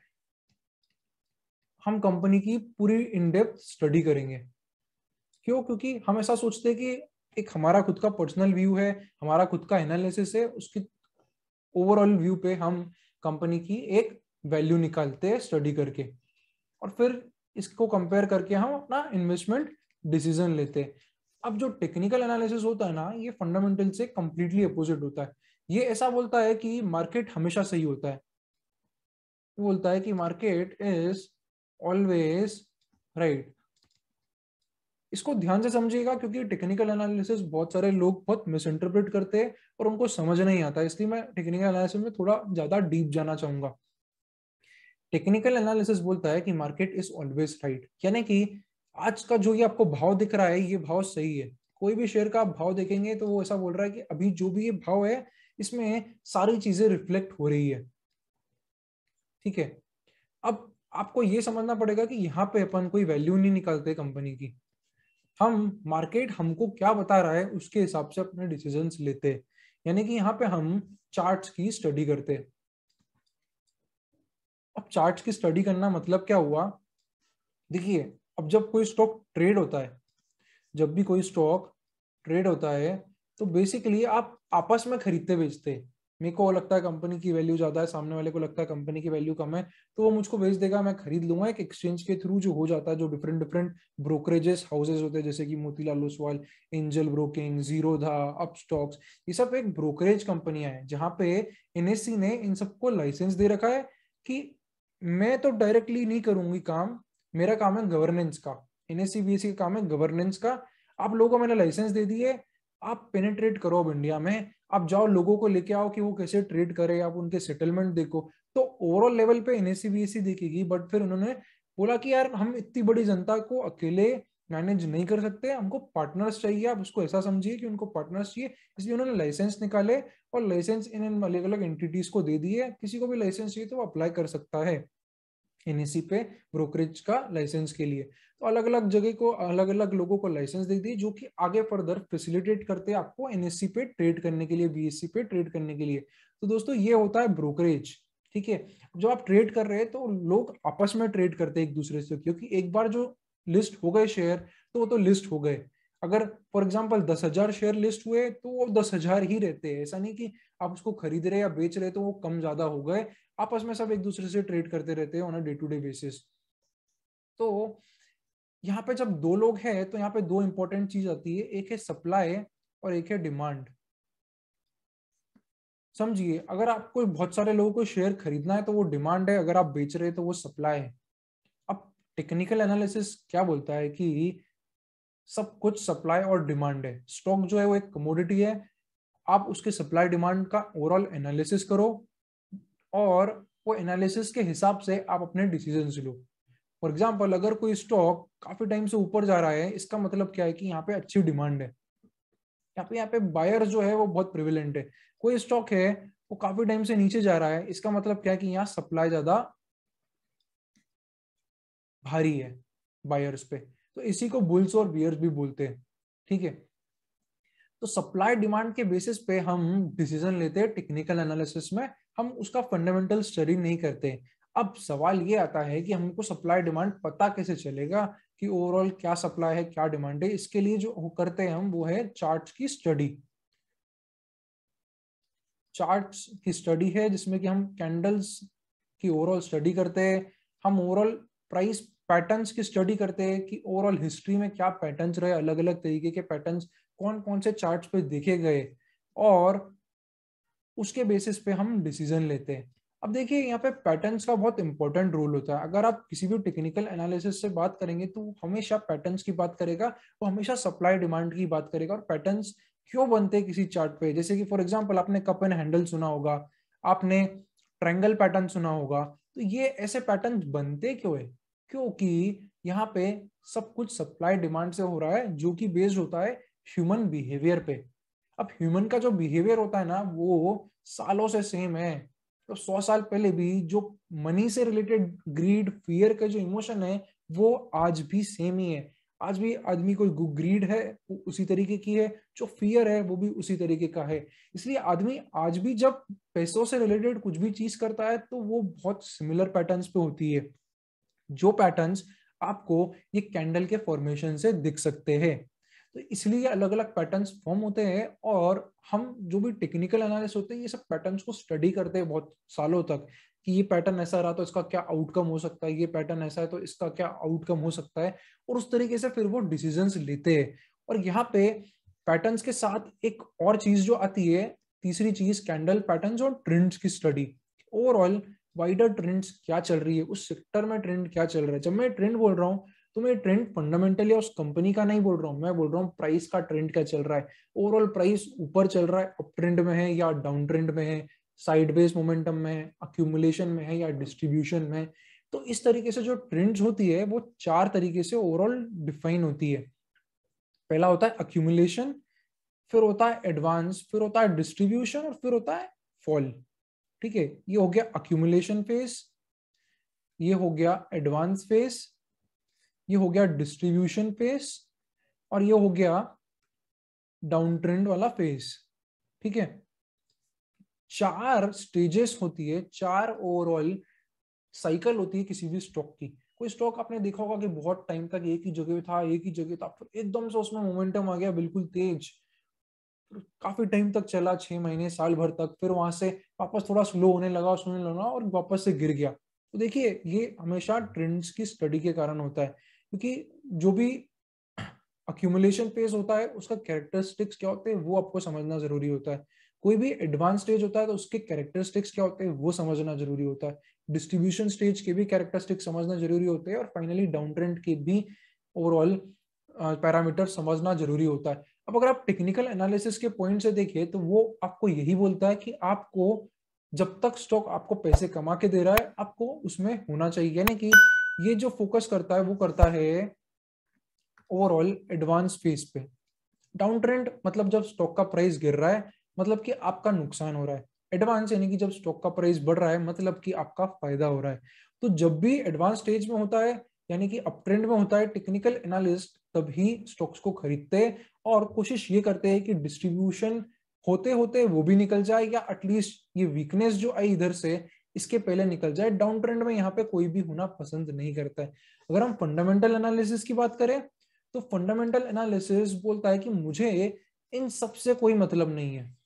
हम कंपनी की पूरी इन डेप्थ स्टडी करेंगे। क्यों? क्योंकि हम ऐसा सोचते हैं कि एक हमारा खुद का पर्सनल व्यू है, हमारा खुद का एनालिसिस है, उसकी ओवरऑल व्यू पे हम कंपनी की एक वैल्यू निकालते हैं स्टडी करके, और फिर इसको कंपेयर करके हम अपना इन्वेस्टमेंट डिसीजन लेते हैं। अब जो टेक्निकल एनालिसिस होता है ना, ये फंडामेंटल से कंप्लीटली अपोजिट होता है। ये ऐसा बोलता है कि मार्केट हमेशा सही होता है, वो बोलता है कि मार्केट इज ऑलवेज राइट। इसको ध्यान से समझिएगा, क्योंकि टेक्निकल एनालिसिस बहुत सारे लोग बहुत मिस इंटरप्रेट करते हैं और उनको समझ नहीं आता, इसलिए मैं टेक्निकल एनालिसिस में थोड़ा ज्यादा डीप जाना चाहूंगा। टेक्निकल एनालिसिस बोलता है कि मार्केट इज ऑलवेज राइट, यानी कि आज का जो ये आपको भाव दिख रहा है ये भाव सही है। कोई भी शेयर का आप भाव देखेंगे तो वो ऐसा बोल रहा है कि अभी जो भी ये भाव है इसमें सारी चीजें रिफ्लेक्ट हो रही है। ठीक है, अब आपको ये समझना पड़ेगा कि यहाँ पे अपन कोई वैल्यू नहीं निकालते कंपनी की, हम मार्केट हमको क्या बता रहा है उसके हिसाब से अपने डिसीजंस लेते हैं। यानी कि यहाँ पे हम चार्ट्स की स्टडी करते हैं। अब चार्ट्स की स्टडी करना मतलब क्या हुआ? देखिए अब जब कोई स्टॉक ट्रेड होता है, जब भी कोई स्टॉक ट्रेड होता है तो बेसिकली आप आपस में खरीदते बेचते हैं। मेरे को लगता है कंपनी की वैल्यू ज्यादा है, सामने वाले को लगता है कंपनी की वैल्यू कम है, तो वो मुझको बेच देगा, मैं खरीद लूंगा। एक एक्सचेंज के थ्रू जो हो जाता है, जो डिफरेंट डिफरेंट ब्रोकरेजेस हाउसेज होते हैं, जैसे कि Motilal Oswal, angel broking, Zerodha, Upstox, ये सब एक ब्रोकरेज कंपनियां हैं, जहां पे एनएससी ने इन सबको लाइसेंस दे रखा है कि मैं तो डायरेक्टली नहीं करूंगी काम, मेरा काम है गवर्नेंस का। एनएससी बीएससी का काम है गवर्नेंस का। आप लोगों को मैंने लाइसेंस दे दिए, आप पेनिट्रेट करो अब इंडिया में, आप जाओ लोगों को लेके आओ कि वो कैसे ट्रेड करे, आप उनके सेटलमेंट देखो। तो ओवरऑल लेवल पे एनएससी बीएससी देखेगी, बट फिर उन्होंने बोला कि यार हम इतनी बड़ी जनता को अकेले मैनेज नहीं कर सकते, हमको पार्टनर्स चाहिए। आप उसको ऐसा समझिए कि उनको पार्टनर्स चाहिए, इसलिए उन्होंने लाइसेंस निकाले और लाइसेंस इन अलग अलग एंटिटीज को दे दिए। किसी को भी लाइसेंस चाहिए तो वो अप्लाई कर सकता है एनएससी पे ब्रोकरेज का लाइसेंस के लिए। तो अलग अलग जगह को अलग अलग लोगों को लाइसेंस दे दी, जो कि आगे फर्दर फैसिलिटेट करते हैं आपको एनएससी पे ट्रेड करने के लिए, बीएससी पे ट्रेड करने के लिए। तो दोस्तों ये होता है ब्रोकरेज। ठीक है, जब आप ट्रेड कर रहे हैं तो लोग आपस में ट्रेड करते हैं एक दूसरे से, क्योंकि एक बार जो लिस्ट हो गए शेयर तो वो तो लिस्ट हो गए। अगर फॉर एग्जाम्पल 10,000 शेयर लिस्ट हुए तो वो 10,000 ही रहते हैं, ऐसा नहीं कि आप उसको खरीद रहे या बेच रहे तो वो कम ज्यादा हो गए। आपस में सब एक दूसरे से ट्रेड करते रहते हैं on a day to day basis. तो यहाँ पे जब दो लोग हैं तो यहाँ पे दो इंपॉर्टेंट चीज आती है, एक है सप्लाई और एक है डिमांड। समझिए, अगर आपको बहुत सारे लोगों को शेयर खरीदना है तो वो डिमांड है, अगर आप बेच रहे हैं तो वो सप्लाई है। अब टेक्निकल एनालिसिस क्या बोलता है कि सब कुछ सप्लाई और डिमांड है। स्टॉक जो है वो एक कमोडिटी है, आप उसके सप्लाई डिमांड का ओवरऑल एनालिसिस करो और वो एनालिसिस के हिसाब से आप अपने डिसीजन लो। फॉर एग्जाम्पल, अगर कोई स्टॉक काफी टाइम से ऊपर जा रहा है, इसका मतलब क्या है कि यहाँ पे अच्छी डिमांड है, यहाँ पे बायर जो है वो बहुत प्रिविलेंट है। कोई स्टॉक है वो काफी टाइम से नीचे जा रहा है, इसका मतलब क्या है कि यहाँ सप्लाई ज्यादा भारी है बायर्स पे। तो इसी को बुल्स और बियर्स भी बोलते हैं, ठीक है। तो सप्लाई डिमांड के बेसिस पे हम डिसीजन लेते हैं टेक्निकल एनालिसिस में, हम उसका फंडामेंटल स्टडी नहीं करते। अब सवाल ये आता है कि हमको सप्लाई डिमांड पता कैसे चलेगा कि ओवरऑल क्या सप्लाई है क्या डिमांड है। इसके लिए जो करते हैं हम वो है चार्ट्स की स्टडी। चार्ट्स की स्टडी है जिसमें कि हम कैंडल्स की ओवरऑल स्टडी करते हैं, हम ओवरऑल प्राइस पैटर्न्स की स्टडी करते हैं कि ओवरऑल हिस्ट्री में क्या पैटर्न्स रहे, अलग अलग तरीके के पैटर्न्स कौन कौन से चार्ट्स पे देखे गए, और उसके बेसिस पे हम डिसीजन लेते हैं। अब देखिए यहाँ पे पैटर्न्स का बहुत इंपॉर्टेंट रोल होता है। अगर आप किसी भी टेक्निकल एनालिसिस से बात करेंगे तो हमेशा पैटर्न्स की बात करेगा, वो हमेशा सप्लाई डिमांड की बात करेगा। और पैटर्न्स क्यों बनते हैं किसी चार्ट पे, जैसे कि फॉर एग्जाम्पल आपने कप एंड हैंडल सुना होगा, आपने ट्रायंगल पैटर्न सुना होगा। तो ये ऐसे पैटर्न बनते क्यों है? क्योंकि यहाँ पे सब कुछ सप्लाई डिमांड से हो रहा है, जो कि बेस्ड होता है ह्यूमन बिहेवियर पे। अब ह्यूमन का जो बिहेवियर होता है ना वो सालों से सेम है। तो 100 साल पहले भी जो मनी से रिलेटेड ग्रीड फियर का जो इमोशन है वो आज भी सेम ही है। आज भी आदमी को ग्रीड है वो उसी तरीके की है, जो फियर है वो भी उसी तरीके का है। इसलिए आदमी आज भी जब पैसों से रिलेटेड कुछ भी चीज करता है तो वो बहुत सिमिलर पैटर्न्स पे होती है, जो पैटर्न्स आपको ये कैंडल के फॉर्मेशन से दिख सकते हैं। तो इसलिए अलग अलग पैटर्न्स फॉर्म होते हैं, और हम जो भी टेक्निकल एनालिसिस होते हैं ये सब पैटर्न्स को स्टडी करते हैं बहुत सालों तक, कि ये पैटर्न ऐसा रहा तो इसका क्या आउटकम हो सकता है, ये पैटर्न ऐसा है तो इसका क्या आउटकम हो सकता है, और उस तरीके से फिर वो डिसीजंस लेते हैं। और यहाँ पे पैटर्न्स के साथ एक और चीज जो आती है, तीसरी चीज, कैंडल पैटर्न्स और ट्रेंड्स की स्टडी। ओवरऑल वाइडर ट्रेंड्स क्या चल रही है, उस सेक्टर में ट्रेंड क्या चल रहा है। जब मैं ट्रेंड बोल रहा हूँ तो मैं ट्रेंड फंडामेंटल या उस कंपनी का नहीं बोल रहा हूँ, मैं बोल रहा हूँ प्राइस का ट्रेंड क्या चल रहा है। ओवरऑल प्राइस ऊपर चल रहा है, अप ट्रेंड में है या डाउन ट्रेंड में है, साइडवेज मोमेंटम में है, अक्यूमुलेशन में है या डिस्ट्रीब्यूशन में। तो इस तरीके से जो ट्रेंड्स होती है वो 4 तरीके से ओवरऑल डिफाइन होती है। पहला होता है अक्यूमुलेशन, फिर होता है एडवांस, फिर होता है डिस्ट्रीब्यूशन, और फिर होता है फॉल। ठीक है, ये हो गया अक्यूमुलेशन फेज, ये हो गया एडवांस फेज, ये हो गया डिस्ट्रीब्यूशन फेज, और ये हो गया डाउन ट्रेंड वाला फेज। ठीक है, 4 स्टेजेस होती है, 4 ओवरऑल साइकिल होती है किसी भी स्टॉक की। कोई स्टॉक आपने देखा होगा कि बहुत टाइम तक एक ही जगह था, एक ही जगह था, फिर एकदम से उसमें मोमेंटम आ गया बिल्कुल तेज, काफी टाइम तक चला, 6 महीने साल भर तक, फिर वहां से वापस थोड़ा स्लो होने लगा, सोने लगा, और वापस से गिर गया। तो देखिए ये हमेशा ट्रेंड्स की स्टडी के कारण होता है, क्योंकि जो भी अक्यूमुलेशन फेज होता है उसका कैरेक्टरिस्टिक्स क्या होते हैं वो आपको समझना जरूरी होता है। कोई भी एडवांस स्टेज होता है तो उसके कैरेक्टरिस्टिक्स क्या होते हैं वो समझना जरूरी होता है। डिस्ट्रीब्यूशन स्टेज के भी कैरेक्टरिस्टिक्स समझना जरूरी होते हैं, और फाइनली डाउन ट्रेंड के भी ओवरऑल पैरामीटर समझना जरूरी होता है। अब अगर आप टेक्निकल एनालिसिस के पॉइंट से देखिए तो वो आपको यही बोलता है कि आपको जब तक स्टॉक आपको पैसे कमा के दे रहा है आपको उसमें होना चाहिए, यानी कि ये जो फोकस करता है वो करता है ओवरऑल एडवांस फेज पे। डाउन ट्रेंड मतलब जब स्टॉक का प्राइस गिर रहा है मतलब कि आपका नुकसान हो रहा है। एडवांस यानी कि जब स्टॉक का प्राइस बढ़ रहा है मतलब कि आपका फायदा हो रहा है। तो जब भी एडवांस स्टेज में होता है यानी कि अप ट्रेंड में होता है, टेक्निकल एनालिस्ट तभी स्टॉक्स को खरीदते हैं और कोशिश ये करते हैं कि डिस्ट्रीब्यूशन होते होते वो भी निकल जाए, या एटलीस्ट ये वीकनेस जो आई इधर से इसके पहले निकल जाए। डाउन ट्रेंड में यहाँ पे कोई भी होना पसंद नहीं करता है। अगर हम फंडामेंटल एनालिसिस की बात करें तो फंडामेंटल एनालिसिस बोलता है कि मुझे इन सब से कोई मतलब नहीं है,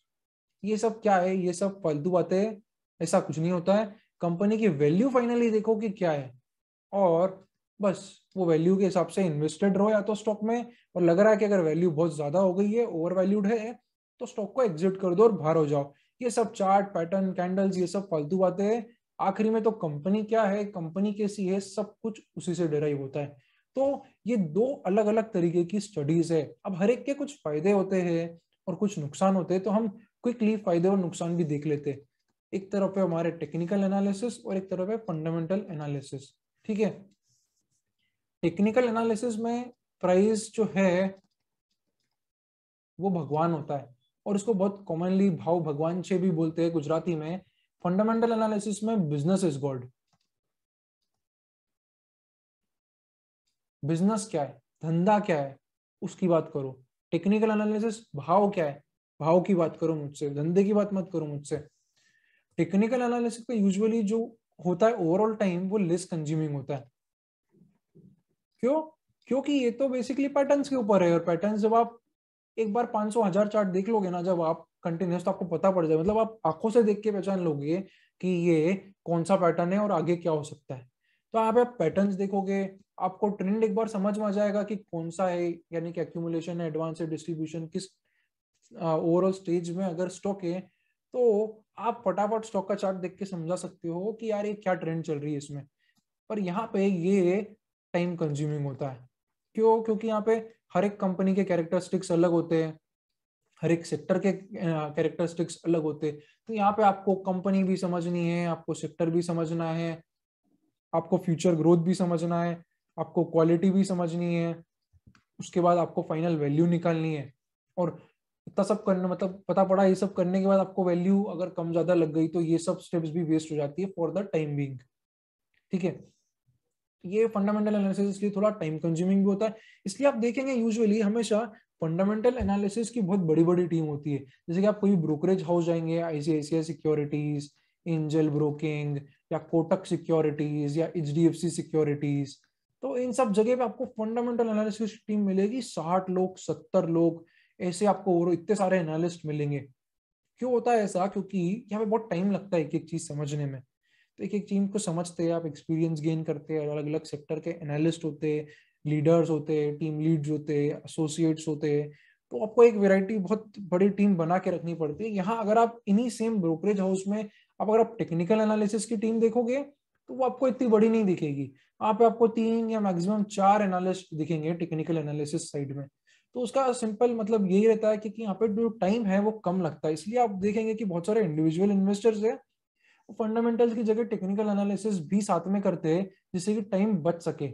ये सब क्या है, ये सब फालतू बातें है, ऐसा कुछ नहीं होता है। कंपनी की वैल्यू फाइनली देखो कि क्या है, और बस वो वैल्यू के हिसाब से इन्वेस्टेड रहो या तो स्टॉक में, और लग रहा है कि अगर वैल्यू बहुत ज्यादा हो गई है, ओवर वैल्यूड है, तो स्टॉक को एग्जिट कर दो और बाहर हो जाओ। ये सब चार्ट पैटर्न कैंडल्स ये सब फालतू बातें हैं। आखिरी में तो कंपनी क्या है, कंपनी कैसी है, सब कुछ उसी से डिराइव होता है। तो ये दो अलग अलग तरीके की स्टडीज है। अब हर एक के कुछ फायदे होते हैं और कुछ नुकसान होते हैं, तो हम क्विकली फायदे और नुकसान भी देख लेते हैं। एक तरफ है हमारे टेक्निकल एनालिसिस और एक तरफ है फंडामेंटल एनालिसिस। ठीक है, टेक्निकल एनालिसिस में प्राइस जो है वो भगवान होता है, और इसको बहुत कॉमनली भाव भगवान से भी बोलते हैं गुजराती में। फंडामेंटल एनालिसिस में बिजनेस इज गॉड। बिजनेस क्या है, धंधा क्या है, उसकी बात करो। टेक्निकल एनालिसिस भाव क्या है, भाव की बात करो मुझसे, धंधे की बात मत करो मुझसे। टेक्निकल एनालिसिस का यूजुअली जो होता है ओवरऑल टाइम वो लेस कंज्यूमिंग होता है। क्यों? क्योंकि ये तो बेसिकली पैटर्न्स के ऊपर है, और पैटर्न्स जब आप एक बार 500 1000 चार्ट देख लोगे ना, जब आप कंटिन्यूस, तो आपको पता पड़ जाए, मतलब आप आंखों से देख के पहचान लोगे कि ये कौन सा पैटर्न है और आगे क्या हो सकता है। तो आप पैटर्न्स देखोगे, आपको ट्रेंड एक बार समझ में आ जाएगा कि कौन सा है, यानी कि एक्यूमुलेशन है, एडवांस है, डिस्ट्रीब्यूशन किस ओवरऑल स्टेज में अगर स्टॉक है, तो आप फटाफट स्टॉक का चार्ट देख के समझा सकते हो कि यार ये क्या ट्रेंड चल रही है इसमें। पर यहाँ पे ये टाइम कंज्यूमिंग होता है। क्यों? क्योंकि यहाँ पे हर एक कंपनी के कैरेक्टरिस्टिक्स अलग होते हैं, हर एक सेक्टर के कैरेक्टरिस्टिक्स अलग होते हैं। तो यहाँ पे आपको कंपनी भी समझनी है, आपको सेक्टर भी समझना है, आपको फ्यूचर ग्रोथ भी समझना है, आपको क्वालिटी भी समझनी है, उसके बाद आपको फाइनल वैल्यू निकालनी है। और इतना सब करना, मतलब पता पड़ा ये सब करने के बाद आपको वैल्यू अगर कम ज्यादा लग गई तो ये सब स्टेप्स भी वेस्ट हो जाती है फॉर द टाइम बीइंग। ठीक है, ये फंडामेंटल एनालिसिस इसलिए थोड़ा टाइम कंज्यूमिंग भी होता है। इसलिए आप देखेंगे यूजुअली हमेशा फंडामेंटल एनालिसिस की बहुत बड़ी बड़ी टीम होती है। जैसे कि आप कोई ब्रोकरेज हाउस जाएंगे, आईसीआईसीआई सिक्योरिटीज, एंजल ब्रोकिंग, या कोटक सिक्योरिटीज, या एचडीएफसी सिक्योरिटीज, तो इन सब जगह पे आपको फंडामेंटल एनालिसिस टीम मिलेगी। 60 लोग, 70 लोग, ऐसे आपको और इतने सारे एनालिस्ट मिलेंगे। क्यों होता है ऐसा? क्योंकि यहाँ पे बहुत टाइम लगता है एक एक चीज समझने में। तो एक एक चीज को समझते हैं, आप एक्सपीरियंस गेन करते हैं, अलग अलग सेक्टर के एनालिस्ट होते हैं, लीडर्स होते हैं, टीम लीड्स होते हैं, एसोसिएट्स होते हैं। तो आपको एक वैरायटी, बहुत बड़ी टीम बना के रखनी पड़ती है। यहाँ अगर आप इन्हीं सेम ब्रोकरेज हाउस में अगर आप टेक्निकल एनालिसिस की टीम देखोगे तो वो आपको इतनी बड़ी नहीं दिखेगी। वहां पे आपको 3 या मैक्सिमम 4 एनालिस्ट दिखेंगे टेक्निकल एनालिसिस साइड में। तो उसका सिंपल मतलब यही रहता है कि यहाँ पे जो टाइम है वो कम लगता है। इसलिए आप देखेंगे कि बहुत सारे इंडिविजुअल इन्वेस्टर्स है, फंडामेंटल्स की जगह टेक्निकल एनालिसिस भी साथ में करते हैं, जिससे कि टाइम बच सके।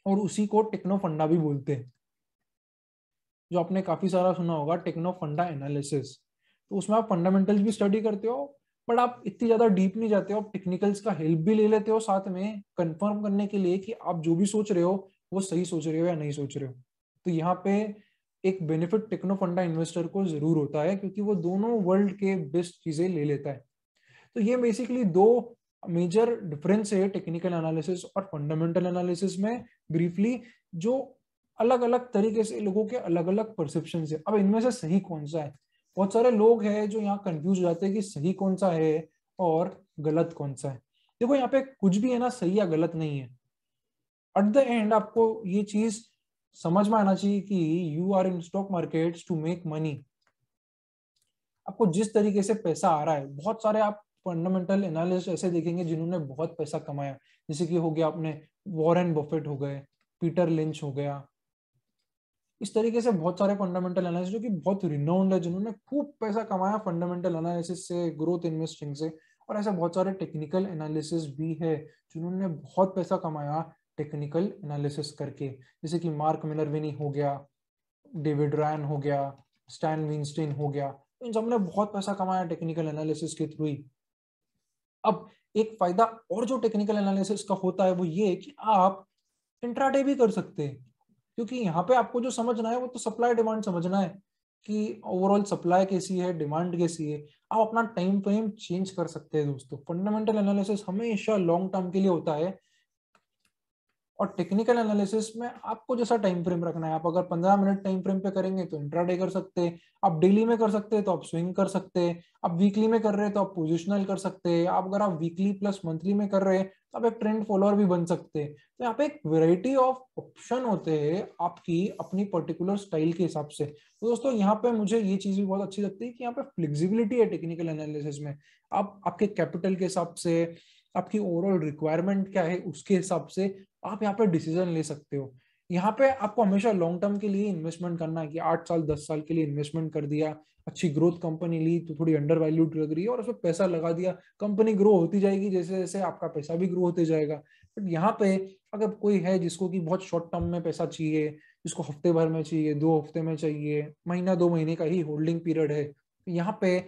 और उसी को टेक्नो फंडा भी बोलते हैं, जो आपने काफी सारा सुना होगा, टेक्नो फंडा एनालिसिस। तो उसमें आप फंडामेंटल्स भी स्टडी करते हो, बट आप इतनी ज्यादा डीप नहीं जाते हो, आप टेक्निकल्स का हेल्प भी ले लेते हो साथ में, कंफर्म करने के लिए कि आप जो भी सोच रहे हो वो सही सोच रहे हो या नहीं सोच रहे हो। तो यहाँ पे एक बेनिफिट टेक्नो फंडा इन्वेस्टर को जरूर होता है, क्योंकि वो दोनों वर्ल्ड के बेस्ट चीजें ले लेता है। तो ये बेसिकली दो मेजर डिफरेंस है टेक्निकल एनालिसिस और फंडामेंटल एनालिसिस में, ब्रीफली, जो अलग अलग तरीके से लोगों के अलग अलग परसेप्शन है। अब इनमें से सही कौन सा है? बहुत सारे लोग हैं जो यहाँ कंफ्यूज हो जाते हैं कि सही कौन सा है और गलत कौन सा है। देखो यहाँ पे कुछ भी है ना सही या गलत नहीं है। एट द एंड आपको ये चीज समझ में आना चाहिए कि you are in stock market to make money. आपको जिस तरीके से पैसा आ रहा है, बहुत सारे आप फंडामेंटल एनालिस्ट ऐसे देखेंगे जिन्होंने बहुत पैसा कमाया। जैसे कि हो गया अपने वॉरेन बफेट हो गए, पीटर लिंच हो गया, इस तरीके से बहुत सारे फंडामेंटल एनालिस्ट जो कि बहुत रिनाउंड है, जिन्होंने खूब पैसा कमाया फंडामेंटल एनालिसिस से, ग्रोथ इन्वेस्टिंग से। और ऐसे बहुत सारे टेक्निकल एनालिसिस भी है जिन्होंने बहुत पैसा कमाया टेक्निकल एनालिसिस करके। जैसे कि मार्क मिनरविनी हो गया, डेविड रैन हो गया, स्टैन विंस्टीन हो गया, तो इन सबने बहुत पैसा कमाया टेक्निकल एनालिसिस के थ्रू ही। अब एक फायदा और जो टेक्निकल एनालिसिस का होता है वो ये है कि आप इंट्राडे भी कर सकते हैं। क्योंकि यहाँ पे आपको जो समझना है वो तो सप्लाई डिमांड समझना है, कि ओवरऑल सप्लाई कैसी है, डिमांड कैसी है। आप अपना टाइम फ्रेम चेंज कर सकते हैं दोस्तों। फंडामेंटल एनालिसिस हमेशा लॉन्ग टर्म के लिए होता है, और टेक्निकल एनालिसिस में आपको जैसा टाइम फ्रेम रखना है। आप अगर 15 मिनट टाइम फ्रेम पे करेंगे तो इंट्राडे कर सकते हैं, आप डेली में कर सकते हैं तो आप स्विंग कर सकते हैं, आप वीकली में कर रहे हैं तो आप पोजिशनल कर सकते हैं, आप अगर आप वीकली प्लस मंथली में कर रहे हैं तो आप एक ट्रेंड फॉलोअर भी बन सकते हैं। तो यहाँ पे एक वेराइटी ऑफ ऑप्शन होते हैं आपकी अपनी पर्टिकुलर स्टाइल के हिसाब से। तो दोस्तों यहाँ पे मुझे ये चीज भी बहुत अच्छी लगती है कि यहाँ पे फ्लेक्सिबिलिटी है टेक्निकल एनालिसिस में। आप आपके कैपिटल के हिसाब से, आपकी ओवरऑल रिक्वायरमेंट क्या है, उसके हिसाब से आप यहाँ पे डिसीजन ले सकते हो। यहाँ पे आपको हमेशा लॉन्ग टर्म के लिए इन्वेस्टमेंट करना है कि 8 साल 10 साल के लिए इन्वेस्टमेंट कर दिया, अच्छी ग्रोथ कंपनी ली तो थोड़ी अंडर वैल्यूड लग रही है और उसमें पैसा लगा दिया, कंपनी ग्रो होती जाएगी, जैसे जैसे आपका पैसा भी ग्रो होते जाएगा। बट यहाँ पे अगर कोई है जिसको कि बहुत शॉर्ट टर्म में पैसा चाहिए, जिसको हफ्ते भर में चाहिए, 2 हफ्ते में चाहिए, महीना 2 महीने का ही होल्डिंग पीरियड है, तो यहाँ पे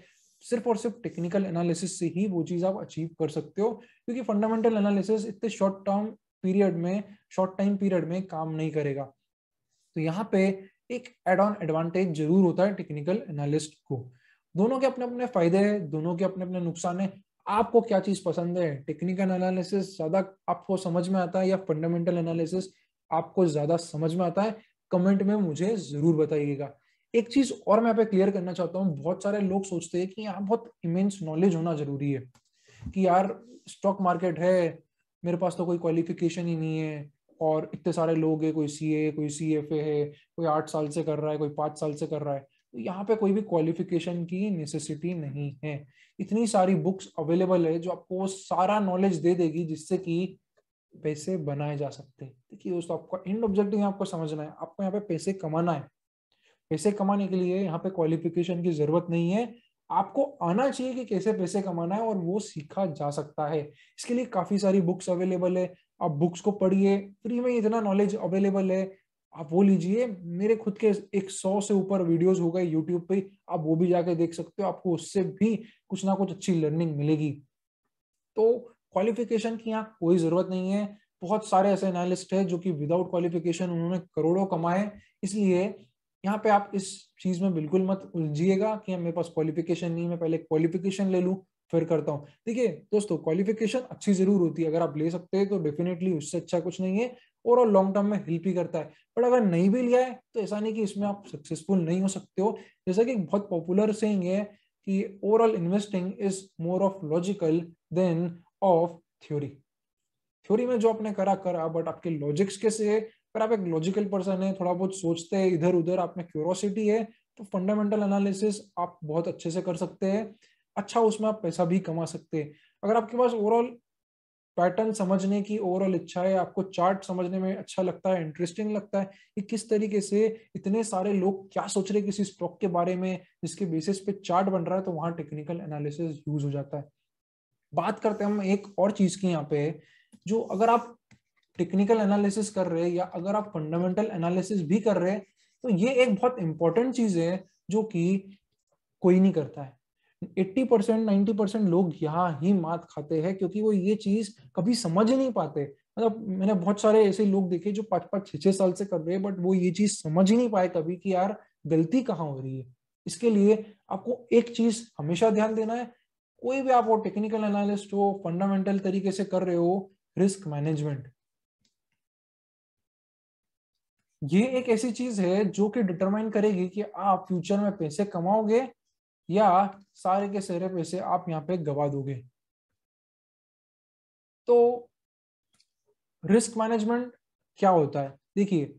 सिर्फ और सिर्फ टेक्निकल एनालिसिस से ही वो चीज आप अचीव कर सकते हो, क्योंकि फंडामेंटल एनालिसिस इतने शॉर्ट टाइम पीरियड में काम नहीं करेगा। तो यहाँ पे एक एड ऑन एडवांटेज जरूर होता है टेक्निकल एनालिस्ट को। दोनों के अपने अपने फायदे हैं, दोनों के अपने अपने नुकसान है। आपको क्या चीज पसंद है, टेक्निकल एनालिसिस ज्यादा आपको समझ में आता है या फंडामेंटल एनालिसिस आपको ज्यादा समझ में आता है? कमेंट में मुझे जरूर बताइएगा। एक चीज और मैं यहाँ पे क्लियर करना चाहता हूँ, बहुत सारे लोग सोचते हैं कि यहाँ बहुत इमेंस नॉलेज होना जरूरी है, कि यार स्टॉक मार्केट है, मेरे पास तो कोई क्वालिफिकेशन ही नहीं है, और इतने सारे लोग हैं, कोई सीए, कोई सीएफए है, कोई 8 साल से कर रहा है, कोई 5 साल से कर रहा है। तो यहाँ पे कोई भी क्वालिफिकेशन की नेसेसिटी नहीं है। इतनी सारी बुक्स अवेलेबल है जो आपको वो सारा नॉलेज दे देगी जिससे कि पैसे बनाए जा सकते हैं। देखिए दोस्तों, आपका एंड ऑब्जेक्टिव आपको समझना है, आपको यहाँ पे पैसे कमाना है। पैसे कमाने के लिए यहाँ पे क्वालिफिकेशन की जरूरत नहीं है, आपको आना चाहिए कि कैसे पैसे कमाना है, और वो सीखा जा सकता है। इसके लिए काफी सारी बुक्स अवेलेबल है, आप बुक्स को पढ़िए, फ्री में इतना नॉलेज अवेलेबल है, आप वो लीजिए। मेरे खुद के 100 से ऊपर वीडियोस हो गए यूट्यूब पे, आप वो भी जाके देख सकते हो, आपको उससे भी कुछ ना कुछ अच्छी लर्निंग मिलेगी। तो क्वालिफिकेशन की यहाँ कोई जरूरत नहीं है। बहुत सारे ऐसे एनालिस्ट है जो कि विदाउट क्वालिफिकेशन उन्होंने करोड़ों कमाए। इसलिए यहाँ पे आप इस चीज में बिल्कुल मत उलझिएगा कि मेरे पास क्वालिफिकेशन नहीं, मैं पहले क्वालिफिकेशन ले लूं फिर करता हूँ। देखिए दोस्तों, क्वालिफिकेशन अच्छी जरूर होती है, अगर आप ले सकते हैं तो डेफिनेटली उससे अच्छा कुछ नहीं है, और लॉन्ग टर्म में हेल्प ही करता है। बट अगर नहीं भी लिया है तो ऐसा नहीं कि इसमें आप सक्सेसफुल नहीं हो सकते हो। जैसा कि बहुत पॉपुलर सेइंग है कि overall investing is more of logical than of theory. Theory में जो आपने करा करा, बट आपके लॉजिक्स कैसे है, अगर आप एक लॉजिकल पर्सन है, थोड़ा बहुत सोचते हैं इधर उधर, आप में क्यूरोसिटी है, तो फंडामेंटल एनालिसिस आप बहुत अच्छे से कर सकते हैं। अच्छा, उसमें आप पैसा भी कमा सकते हैं। अगर आपके पास ओवरऑल पैटर्न समझने की ओवरऑल इच्छा है, आपको चार्ट समझने में अच्छा लगता है, इंटरेस्टिंग लगता है कि किस तरीके से इतने सारे लोग क्या सोच रहे हैं किसी स्टॉक के बारे में, जिसके बेसिस पे चार्ट बन रहा है, तो वहां टेक्निकल एनालिसिस यूज हो जाता है। बात करते हैं हम एक और चीज की यहाँ पे, जो अगर आप टेक्निकल एनालिसिस कर रहे हैं या अगर आप फंडामेंटल एनालिसिस भी कर रहे हैं, तो ये एक बहुत इंपॉर्टेंट चीज है जो कि कोई नहीं करता है। 80% 90% लोग यहाँ ही मात खाते हैं, क्योंकि वो ये चीज कभी समझ ही नहीं पाते। मतलब मैंने बहुत सारे ऐसे लोग देखे जो 5 5 6 6 साल से कर रहे हैं, बट वो ये चीज समझ ही नहीं पाए कभी कि यार गलती कहाँ हो रही है। इसके लिए आपको एक चीज हमेशा ध्यान देना है, कोई भी आप वो टेक्निकल एनालिस्ट हो, फंडामेंटल तरीके से कर रहे हो, रिस्क मैनेजमेंट ये एक ऐसी चीज है जो कि डिटरमाइन करेगी कि आप फ्यूचर में पैसे कमाओगे या सारे के सारे पैसे आप यहाँ पे गवा दोगे। तो रिस्क मैनेजमेंट क्या होता है? देखिए,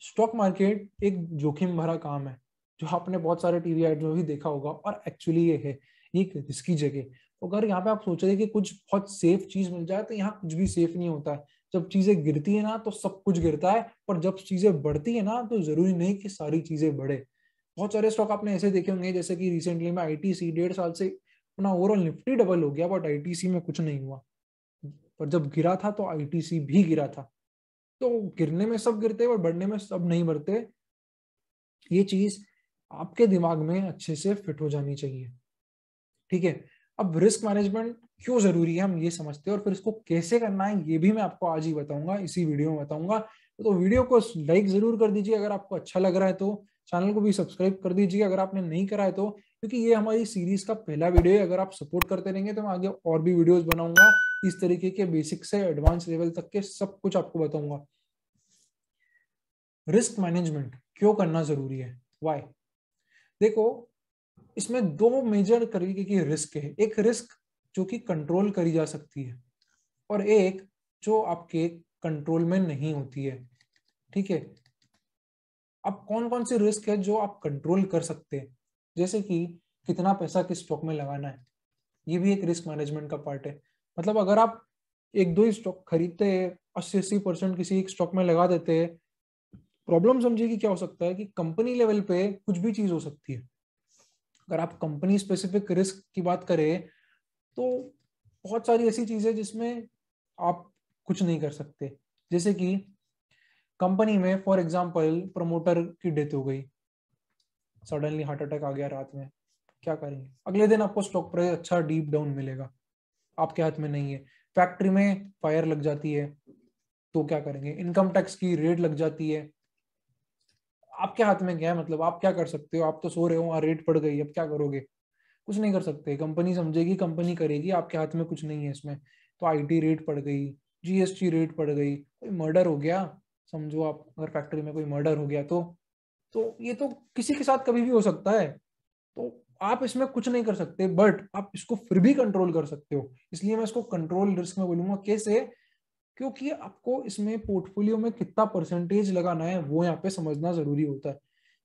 स्टॉक मार्केट एक जोखिम भरा काम है, जो आपने बहुत सारे टीवी एड में भी देखा होगा, और एक्चुअली ये है, ये एक रिस्की जगह। तो अगर यहाँ पे आप सोच रहे कि कुछ बहुत सेफ चीज मिल जाए, तो यहाँ कुछ भी सेफ नहीं होता है। जब चीजें गिरती है ना तो सब कुछ गिरता है, पर जब चीजें बढ़ती है ना तो जरूरी नहीं कि सारी चीजें बढ़े। बहुत सारे स्टॉक आपने ऐसे देखे होंगे, जैसे कि रिसेंटली में आईटीसी 1.5 साल से अपना ओवरऑल निफ्टी डबल हो गया, बट आईटीसी में कुछ नहीं हुआ। पर जब गिरा था तो आईटीसी भी गिरा था। तो गिरने में सब गिरते हैं और बढ़ने में सब नहीं बढ़ते। ये चीज आपके दिमाग में अच्छे से फिट हो जानी चाहिए। ठीक है, अब रिस्क मैनेजमेंट क्यों जरूरी है हम ये समझते हैं, और फिर इसको कैसे करना है ये भी मैं आपको आज ही बताऊंगा, इसी वीडियो में बताऊंगा। तो वीडियो को लाइक जरूर कर दीजिए अगर आपको अच्छा लग रहा है, तो चैनल को भी सब्सक्राइब कर दीजिए अगर आपने नहीं करा है तो, क्योंकि ये हमारी सीरीज का पहला वीडियो है। अगर आप सपोर्ट करते रहेंगे तो मैं आगे और भी वीडियोस बनाऊंगा, इस तरीके के बेसिक से एडवांस लेवल तक के सब कुछ आपको बताऊंगा। रिस्क मैनेजमेंट क्यों करना जरूरी है, वाई? देखो, इसमें दो मेजर तरीके की रिस्क है। एक रिस्क जो कि कंट्रोल करी जा सकती है, और एक जो आपके कंट्रोल में नहीं होती है। ठीक है, अब कौन कौन सी रिस्क है जो आप कंट्रोल कर सकते हैं, जैसे कि कितना पैसा किस स्टॉक में लगाना है, ये भी एक रिस्क मैनेजमेंट का पार्ट है। मतलब अगर आप एक दो ही स्टॉक खरीदते हैं, 80-80% किसी एक स्टॉक में लगा देते हैं। प्रॉब्लम समझिए कि क्या हो सकता है कि कंपनी लेवल पे कुछ भी चीज हो सकती है। अगर आप कंपनी स्पेसिफिक रिस्क की बात करें तो बहुत सारी ऐसी चीजें जिसमें आप कुछ नहीं कर सकते। जैसे कि कंपनी में फॉर एग्जांपल प्रमोटर की डेथ हो गई, सडनली हार्ट अटैक आ गया रात में, क्या करेंगे? अगले दिन आपको स्टॉक प्राइस अच्छा डीप डाउन मिलेगा, आपके हाथ में नहीं है। फैक्ट्री में फायर लग जाती है तो क्या करेंगे? इनकम टैक्स की रेड लग जाती है, आपके हाथ में क्या है? मतलब आप क्या कर सकते हो? आप तो सो रहे हो, वहां रेट पड़ गई, अब क्या करोगे? कुछ नहीं कर सकते। कंपनी समझेगी, कंपनी करेगी, आपके हाथ में कुछ नहीं है इसमें। तो आईटी रेट पड़ गई, जीएसटी रेट पड़ गई, कोई मर्डर हो गया, समझो आप अगर फैक्ट्री में कोई मर्डर हो गया तो ये तो किसी के साथ कभी भी हो सकता है। तो आप इसमें कुछ नहीं कर सकते, बट आप इसको फिर भी कंट्रोल कर सकते हो। इसलिए मैं इसको कंट्रोल रिस्क में बोलूंगा। कैसे? क्योंकि आपको इसमें पोर्टफोलियो में कितना परसेंटेज लगाना है वो यहाँ पे समझना जरूरी होता है।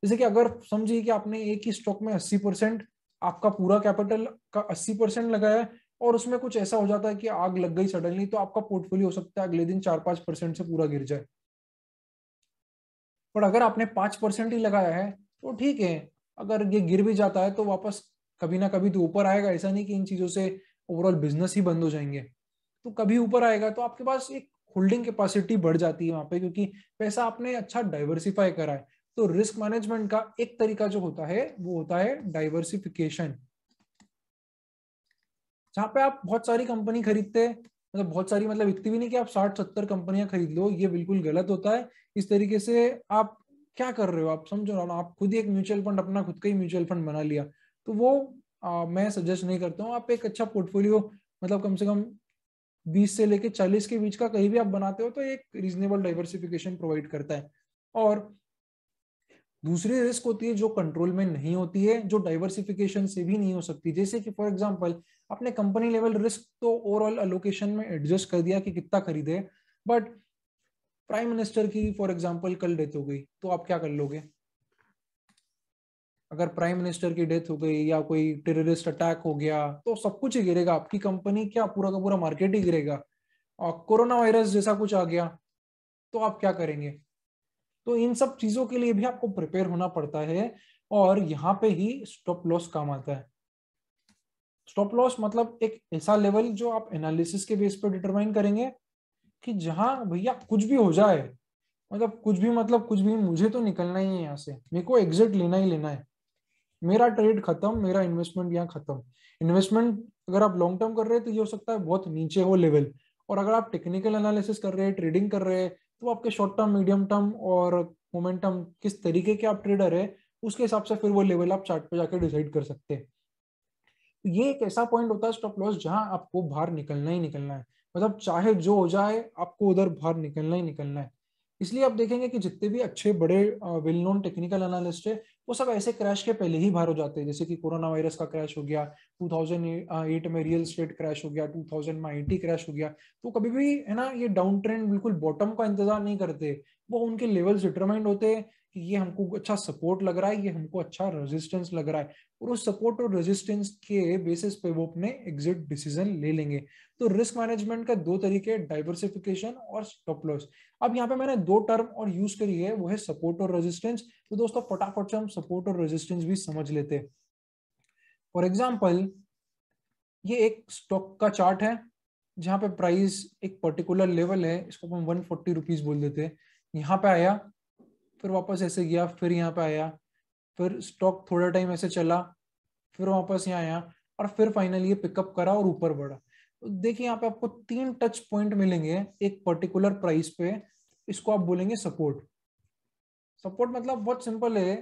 जैसे कि अगर समझिए कि आपने एक ही स्टॉक में 80%, आपका पूरा कैपिटल का 80% लगाया है, और उसमें कुछ ऐसा हो जाता है कि आग लग गई सडनली, तो आपका पोर्टफोलियो हो सकता है अगले दिन 4-5% से पूरा गिर जाए। पर अगर आपने 5% ही लगाया है तो ठीक है, अगर ये गिर भी जाता है तो वापस कभी ना कभी तो ऊपर आएगा। ऐसा नहीं कि इन चीजों से ओवरऑल बिजनेस ही बंद हो जाएंगे, तो कभी ऊपर आएगा। तो आपके पास एक होल्डिंग कैपेसिटी बढ़ जाती है वहां पे, क्योंकि पैसा आपने अच्छा डाइवर्सिफाई करा है। तो रिस्क मैनेजमेंट का एक तरीका जो होता है वो होता है डाइवर्सिफिकेशन, जहाँ पे आप बहुत सारी कंपनी खरीदते हैं। मतलब बहुत सारी मतलब इतनी भी नहीं कि आप 60-70 कंपनियां खरीद लो, ये बिल्कुल गलत होता है। इस तरीके से आप क्या कर रहे हो? आप समझो ना, आप खुद ही एक म्यूचुअल फंड, अपना खुद का ही म्यूचुअल फंड बना लिया, तो वो मैं सजेस्ट नहीं करता हूँ। आप एक अच्छा पोर्टफोलियो, मतलब कम से कम 20 से लेके 40 के बीच का कहीं भी आप बनाते हो तो एक रीजनेबल डाइवर्सिफिकेशन प्रोवाइड करता है। और दूसरी रिस्क होती है जो कंट्रोल में नहीं होती है, जो डाइवर्सिफिकेशन से भी नहीं हो सकती। जैसे कि फॉर एग्जांपल आपने कंपनी लेवल रिस्क तो ओवरऑल एलोकेशन में एडजस्ट कर दिया कि कितना खरीदे, बट प्राइम मिनिस्टर की फॉर एग्जांपल कल डेथ हो गई तो आप क्या कर लोगे? अगर प्राइम मिनिस्टर की डेथ हो गई या कोई टेररिस्ट अटैक हो गया तो सब कुछ ही गिरेगा, आपकी कंपनी क्या, पूरा का पूरा मार्केट ही गिरेगा। और कोरोना वायरस जैसा कुछ आ गया तो आप क्या करेंगे? तो इन सब चीजों के लिए भी आपको प्रिपेयर होना पड़ता है, और यहाँ पे ही स्टॉप लॉस काम आता है। स्टॉप लॉस मतलब एक ऐसा लेवल जो आप एनालिसिस के बेस पर डिटरमाइन करेंगे कि जहां भैया कुछ भी हो जाए, मतलब कुछ भी, मतलब कुछ भी, मुझे तो निकलना ही है यहाँ से, मेरे को एग्जिट लेना ही लेना है, मेरा ट्रेड खत्म, मेरा इन्वेस्टमेंट यहाँ खत्म। इन्वेस्टमेंट अगर आप लॉन्ग टर्म कर रहे हैं तो ये हो सकता है बहुत नीचे हो लेवल, और अगर आप टेक्निकल एनालिसिस कर रहे हैं, ट्रेडिंग कर रहे हैं, तो आपके शॉर्ट टर्म, मीडियम टर्म और मोमेंटम, किस तरीके के आप ट्रेडर है, उसके हिसाब से फिर वो लेवल आप चार्ट पे जाकर डिसाइड कर सकते हैं। तो ये एक ऐसा पॉइंट होता है स्टॉप लॉस जहां आपको बाहर निकलना ही निकलना है। मतलब चाहे जो हो जाए आपको उधर बाहर निकलना ही निकलना है। इसलिए आप देखेंगे कि जितने भी अच्छे बड़े वेल नोन टेक्निकल एनालिस्ट है, वो सब ऐसे क्रैश के पहले ही बाहर हो जाते हैं। जैसे कि कोरोना वायरस का क्रैश हो गया, 2008 में रियल स्टेट क्रैश हो गया, 2000 में आईटी क्रैश हो गया। तो कभी भी है ना, ये डाउन ट्रेंड बिल्कुल बॉटम का इंतजार नहीं करते, वो उनके लेवल्स डिटरमाइंड होते हैं कि ये हमको अच्छा सपोर्ट लग रहा है, ये हमको अच्छा रेजिस्टेंस लग रहा है, और उस सपोर्ट और रेजिस्टेंस के बेसिस पे वो अपने एग्जिट डिसीजन ले लेंगे। तो रिस्क मैनेजमेंट का दो तरीके, डाइवर्सिफिकेशन और स्टॉप लॉस। अब यहाँ पे मैंने दो टर्म और यूज करी है, वो है सपोर्ट और रेजिस्टेंस। तो दोस्तों फटाफट से हम सपोर्ट और रेजिस्टेंस भी समझ लेते हैं। फॉर एग्जाम्पल ये एक स्टॉक का चार्ट है जहां पे प्राइस एक पर्टिकुलर लेवल है, इसको हम 140 रुपीज बोल देते हैं। यहाँ पे आया, फिर वापस ऐसे गया, फिर यहाँ पे आया, फिर स्टॉक थोड़ा टाइम ऐसे चला, फिर वापस यहाँ आया, और फिर फाइनली ये पिकअप करा और ऊपर बढ़ा। तो देखिए यहाँ पे आपको 3 टच पॉइंट मिलेंगे एक पर्टिकुलर प्राइस पे, इसको आप बोलेंगे सपोर्ट। सपोर्ट मतलब बहुत सिंपल है,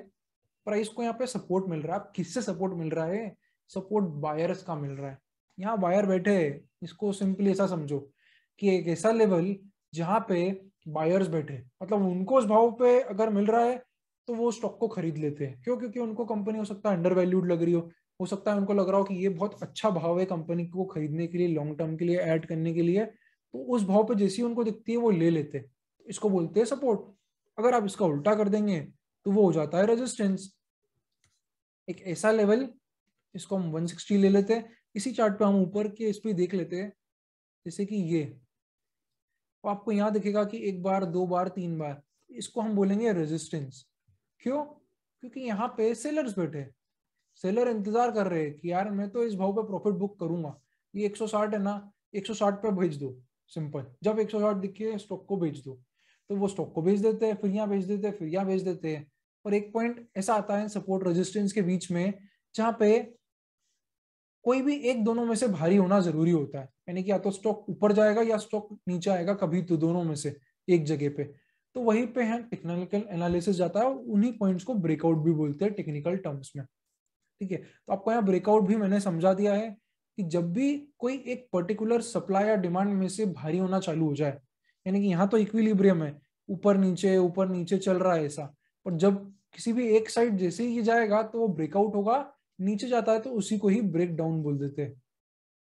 प्राइस को यहाँ पे सपोर्ट मिल रहा है। आप किससे सपोर्ट मिल रहा है? सपोर्ट बायर्स का मिल रहा है। यहाँ बायर बैठे हैं, इसको सिंपली ऐसा समझो कि एक ऐसा लेवल जहाँ पे बायर्स बैठे, मतलब उनको उस भाव पे अगर मिल रहा है तो वो स्टॉक को खरीद लेते हैं। क्यों? क्योंकि उनको कंपनी हो सकता है अंडर वैल्यूड लग रही हो सकता है उनको लग रहा हो कि ये बहुत अच्छा भाव है कंपनी को खरीदने के लिए, लॉन्ग टर्म के लिए ऐड करने के लिए, तो उस भाव पे जैसी उनको दिखती है वो ले लेते हैं। इसको बोलते हैं सपोर्ट। अगर आप इसका उल्टा कर देंगे तो वो हो जाता है रेजिस्टेंस। एक ऐसा लेवल, इसको हम 160 ले लेते हैं। इसी चार्ट पे हम ऊपर के इस पे देख लेते हैं, जैसे कि ये और आपको यहाँ दिखेगा कि एक बार, दो बार, तीन बार, इसको हम बोलेंगे रेजिस्टेंस। क्यों? क्योंकि यहाँ पे सेलर्स बैठे, सेलर इंतजार कर रहे हैं कि यार मैं तो इस भाव पे प्रॉफिट बुक करूंगा, ये 160 है ना, 160 पे भेज दो, सिंपल। जब 160 दिखे स्टॉक को भेज दो, तो वो स्टॉक को भेज देते हैं, फिर यहाँ भेज देते हैं, फिर यहाँ भेज देते हैं। और एक पॉइंट ऐसा आता है सपोर्ट रेजिस्टेंस के बीच में, जहां पे कोई भी एक दोनों में से भारी होना जरूरी होता है, यानी कि या तो स्टॉक ऊपर जाएगा या स्टॉक नीचे आएगा, कभी तो दोनों में से एक जगह पे। तो वहीं पे है टेक्निकल एनालिसिस जाता है, उन्हीं पॉइंट्स को ब्रेकआउट भी बोलते हैं टेक्निकल टर्म्स में। ठीक है, तो आपको यहाँ ब्रेकआउट भी मैंने समझा दिया है कि जब भी कोई एक पर्टिकुलर सप्लाई या डिमांड में से भारी होना चालू हो जाए, यानी कि यहाँ तो इक्विलिब्रियम है, ऊपर नीचे चल रहा है ऐसा, और जब किसी भी एक साइड जैसे ही ये जाएगा तो वो ब्रेकआउट होगा, नीचे जाता है तो उसी को ही ब्रेक डाउन बोल देते हैं।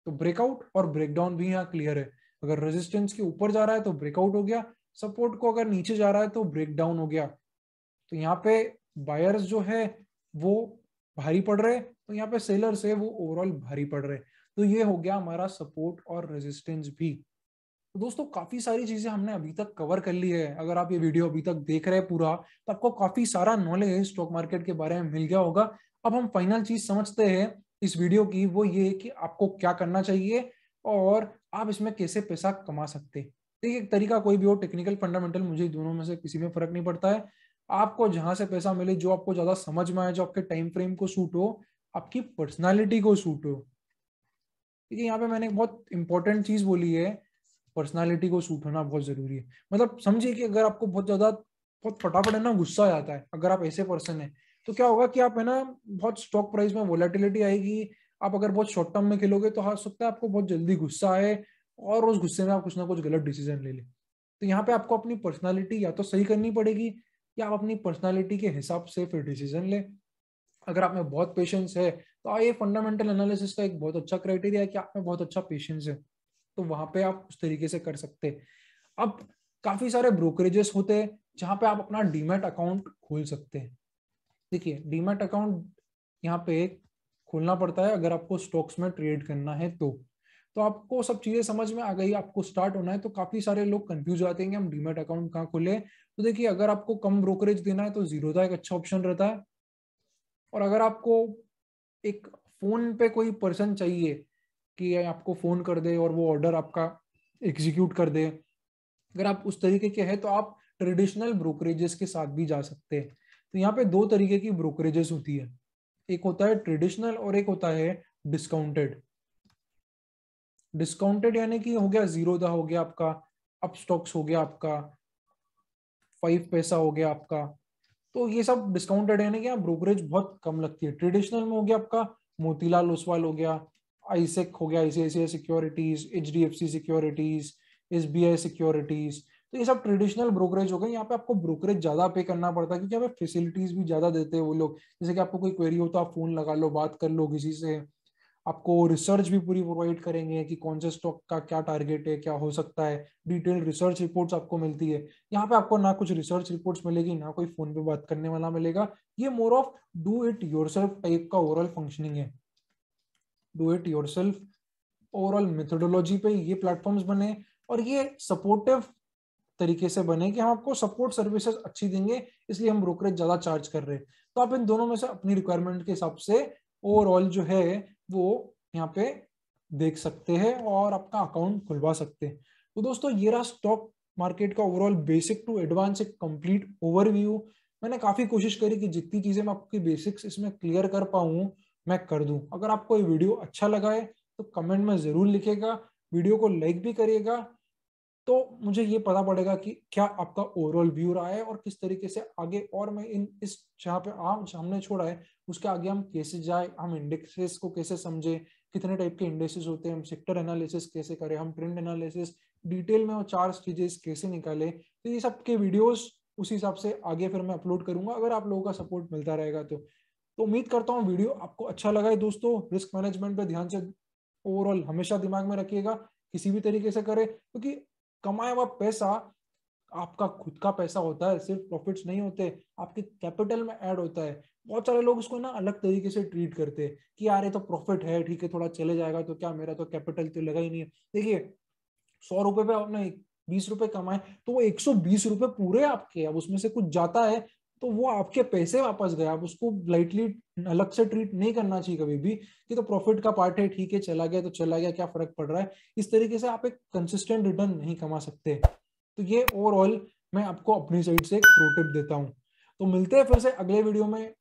तो ब्रेकआउट और ब्रेकडाउन भी यहाँ क्लियर है। अगर रेजिस्टेंस के ऊपर जा रहा है तो ब्रेकआउट हो गया, सपोर्ट को अगर नीचे जा रहा है तो ब्रेकडाउन हो गया। तो यहाँ पे बायर्स जो है वो भारी पड़ रहे, तो यहाँ पे सेलर्स है वो ओवरऑल भारी पड़ रहे। तो ये हो गया हमारा सपोर्ट और रेजिस्टेंस भी। तो दोस्तों काफी सारी चीजें हमने अभी तक कवर कर ली है। अगर आप ये वीडियो अभी तक देख रहे हैं पूरा, तो आपको काफी सारा नॉलेज स्टॉक मार्केट के बारे में मिल गया होगा। अब हम फाइनल चीज समझते हैं इस वीडियो की, वो ये कि आपको क्या करना चाहिए और आप इसमें कैसे पैसा कमा सकते हैं। देखिए, एक तरीका कोई भी हो, टेक्निकल फंडामेंटल, मुझे दोनों में से किसी में फर्क नहीं पड़ता है। आपको जहां से पैसा मिले, जो आपको ज्यादा समझ में आए, जो आपके टाइम फ्रेम को सूट हो, आपकी पर्सनालिटी को सूट हो। देखिए, यहाँ पे मैंने एक बहुत इंपॉर्टेंट चीज बोली है, पर्सनालिटी को सूट होना बहुत जरूरी है। मतलब समझिए कि अगर आपको बहुत ज्यादा, बहुत फटाफट है ना गुस्सा आ जाता है, अगर आप ऐसे पर्सन है, तो क्या होगा कि आप है ना, बहुत स्टॉक प्राइस में वोलेटिलिटी आएगी। आप अगर बहुत शॉर्ट टर्म में खेलोगे तो हो सकता है आपको बहुत जल्दी गुस्सा आए और उस गुस्से में आप कुछ ना कुछ गलत डिसीजन ले ले। तो यहाँ पे आपको अपनी पर्सनालिटी या तो सही करनी पड़ेगी, या आप अपनी पर्सनालिटी के हिसाब से फिर डिसीजन ले। अगर आप में बहुत पेशेंस है, तो ये फंडामेंटल एनालिसिस का एक बहुत अच्छा क्राइटेरिया है कि आप में बहुत अच्छा पेशेंस है, तो वहां पे आप उस तरीके से कर सकते हैं। अब काफी सारे ब्रोकरेजेस होते हैं जहां पे आप अपना डीमैट अकाउंट खोल सकते हैं। देखिए, डीमैट अकाउंट यहाँ पे खोलना पड़ता है अगर आपको स्टॉक्स में ट्रेड करना है तो आपको सब चीजें समझ में आ गई, आपको स्टार्ट होना है। तो काफी सारे लोग कंफ्यूज आते हैं कि हम डीमैट अकाउंट कहाँ खोले। तो देखिए, अगर आपको कम ब्रोकरेज देना है तो जीरोधा एक अच्छा ऑप्शन रहता है। और अगर आपको एक फोन पे कोई पर्सन चाहिए कि आपको फोन कर दे और वो ऑर्डर आपका एग्जीक्यूट कर दे, अगर आप उस तरीके के हैं तो आप ट्रेडिशनल ब्रोकरेजेस के साथ भी जा सकते हैं। तो यहाँ पे दो तरीके की ब्रोकरेजेस होती है, एक होता है ट्रेडिशनल और एक होता है डिस्काउंटेड। डिस्काउंटेड यानी कि हो गया जीरोधा, हो गया आपका अप स्टॉक्स, हो गया आपका 5 पैसा, हो गया आपका। तो ये सब डिस्काउंटेड यानी कि ब्रोकरेज बहुत कम लगती है। ट्रेडिशनल में हो गया आपका मोतीलाल ओसवाल, हो गया आईसेक, हो गया ICICI securities, HDFC securities, SBI securities. तो ये सब ट्रेडिशनल ब्रोकरेज हो गए। यहाँ पे आपको ब्रोकरेज ज्यादा पे करना पड़ता है क्योंकि यहाँ पे फैसिलिटीज भी ज्यादा देते हैं वो लोग। जैसे कि आपको कोई क्वेरी हो तो आप फोन लगा लो, बात कर लो किसी से। आपको रिसर्च भी पूरी प्रोवाइड करेंगे कि कौन से स्टॉक का क्या टारगेट है, क्या हो सकता है। डिटेल रिसर्च रिपोर्ट्स आपको मिलती है। यहाँ पे आपको ना कुछ रिसर्च रिपोर्ट्स मिलेगी, ना कोई फोन पे बात करने वाला मिलेगा। ये more of do it yourself type का ओवरऑल फंक्शनिंग है। Do it yourself overall methodology पे ये प्लेटफॉर्म्स बने, और ये सपोर्टिव तरीके से बने कि हम आपको सपोर्ट सर्विसेज अच्छी देंगे, इसलिए हम ब्रोकरेज ज्यादा चार्ज कर रहे हैं। तो आप इन दोनों में से अपनी रिक्वायरमेंट के हिसाब से ओवरऑल जो है वो यहाँ पे देख सकते हैं और आपका अकाउंट खुलवा सकते हैं। तो दोस्तों, ये रहा स्टॉक मार्केट का ओवरऑल बेसिक टू एडवांस एक कंप्लीट ओवरव्यू। मैंने काफी कोशिश करी कि जितनी चीजें मैं आपकी बेसिक्स इसमें क्लियर कर पाऊँ मैं कर दूं। अगर आपको ये वीडियो अच्छा लगा है तो कमेंट में जरूर लिखेगा, वीडियो को लाइक भी करिएगा, तो मुझे ये पता पड़ेगा कि क्या आपका ओवरऑल व्यू रहा है और किस तरीके से आगे, और मैं इन इस जहाँ पे आम हमने छोड़ा है उसके आगे हम कैसे जाए, हम इंडेक्सेस को कैसे समझे, कितने टाइप के इंडेक्सेस होते हैं, हम सेक्टर एनालिसिस कैसे करें, हम ट्रेंड एनालिसिस डिटेल में, और चार स्टेजेस कैसे निकाले। तो ये सब के वीडियोस उस हिसाब से आगे फिर मैं अपलोड करूंगा, अगर आप लोगों का सपोर्ट मिलता रहेगा तो उम्मीद करता हूँ वीडियो आपको अच्छा लगा है। दोस्तों, रिस्क मैनेजमेंट पे ध्यान से ओवरऑल हमेशा दिमाग में रखिएगा, किसी भी तरीके से करें, क्योंकि कमाया हुआ पैसा आपका खुद का पैसा होता है, सिर्फ प्रॉफिट्स नहीं होते, आपके कैपिटल में ऐड होता है। बहुत सारे लोग इसको ना अलग तरीके से ट्रीट करते हैं कि यार ये तो प्रॉफिट है, ठीक है थोड़ा चले जाएगा तो क्या, मेरा तो कैपिटल तो लगा ही नहीं है। देखिए, 100 रुपए पे आपने ₹20 कमाए तो वो ₹120 पूरे आपके, अब उसमें से कुछ जाता है तो वो आपके पैसे वापस गए। आप उसको लाइटली अलग से ट्रीट नहीं करना चाहिए कभी भी कि तो प्रॉफिट का पार्ट है, ठीक है, चला गया तो चला गया, क्या फर्क पड़ रहा है। इस तरीके से आप एक कंसिस्टेंट रिटर्न नहीं कमा सकते। तो ये ओवरऑल मैं आपको अपनी साइड से एक प्रो टिप देता हूँ। तो मिलते हैं फिर से अगले वीडियो में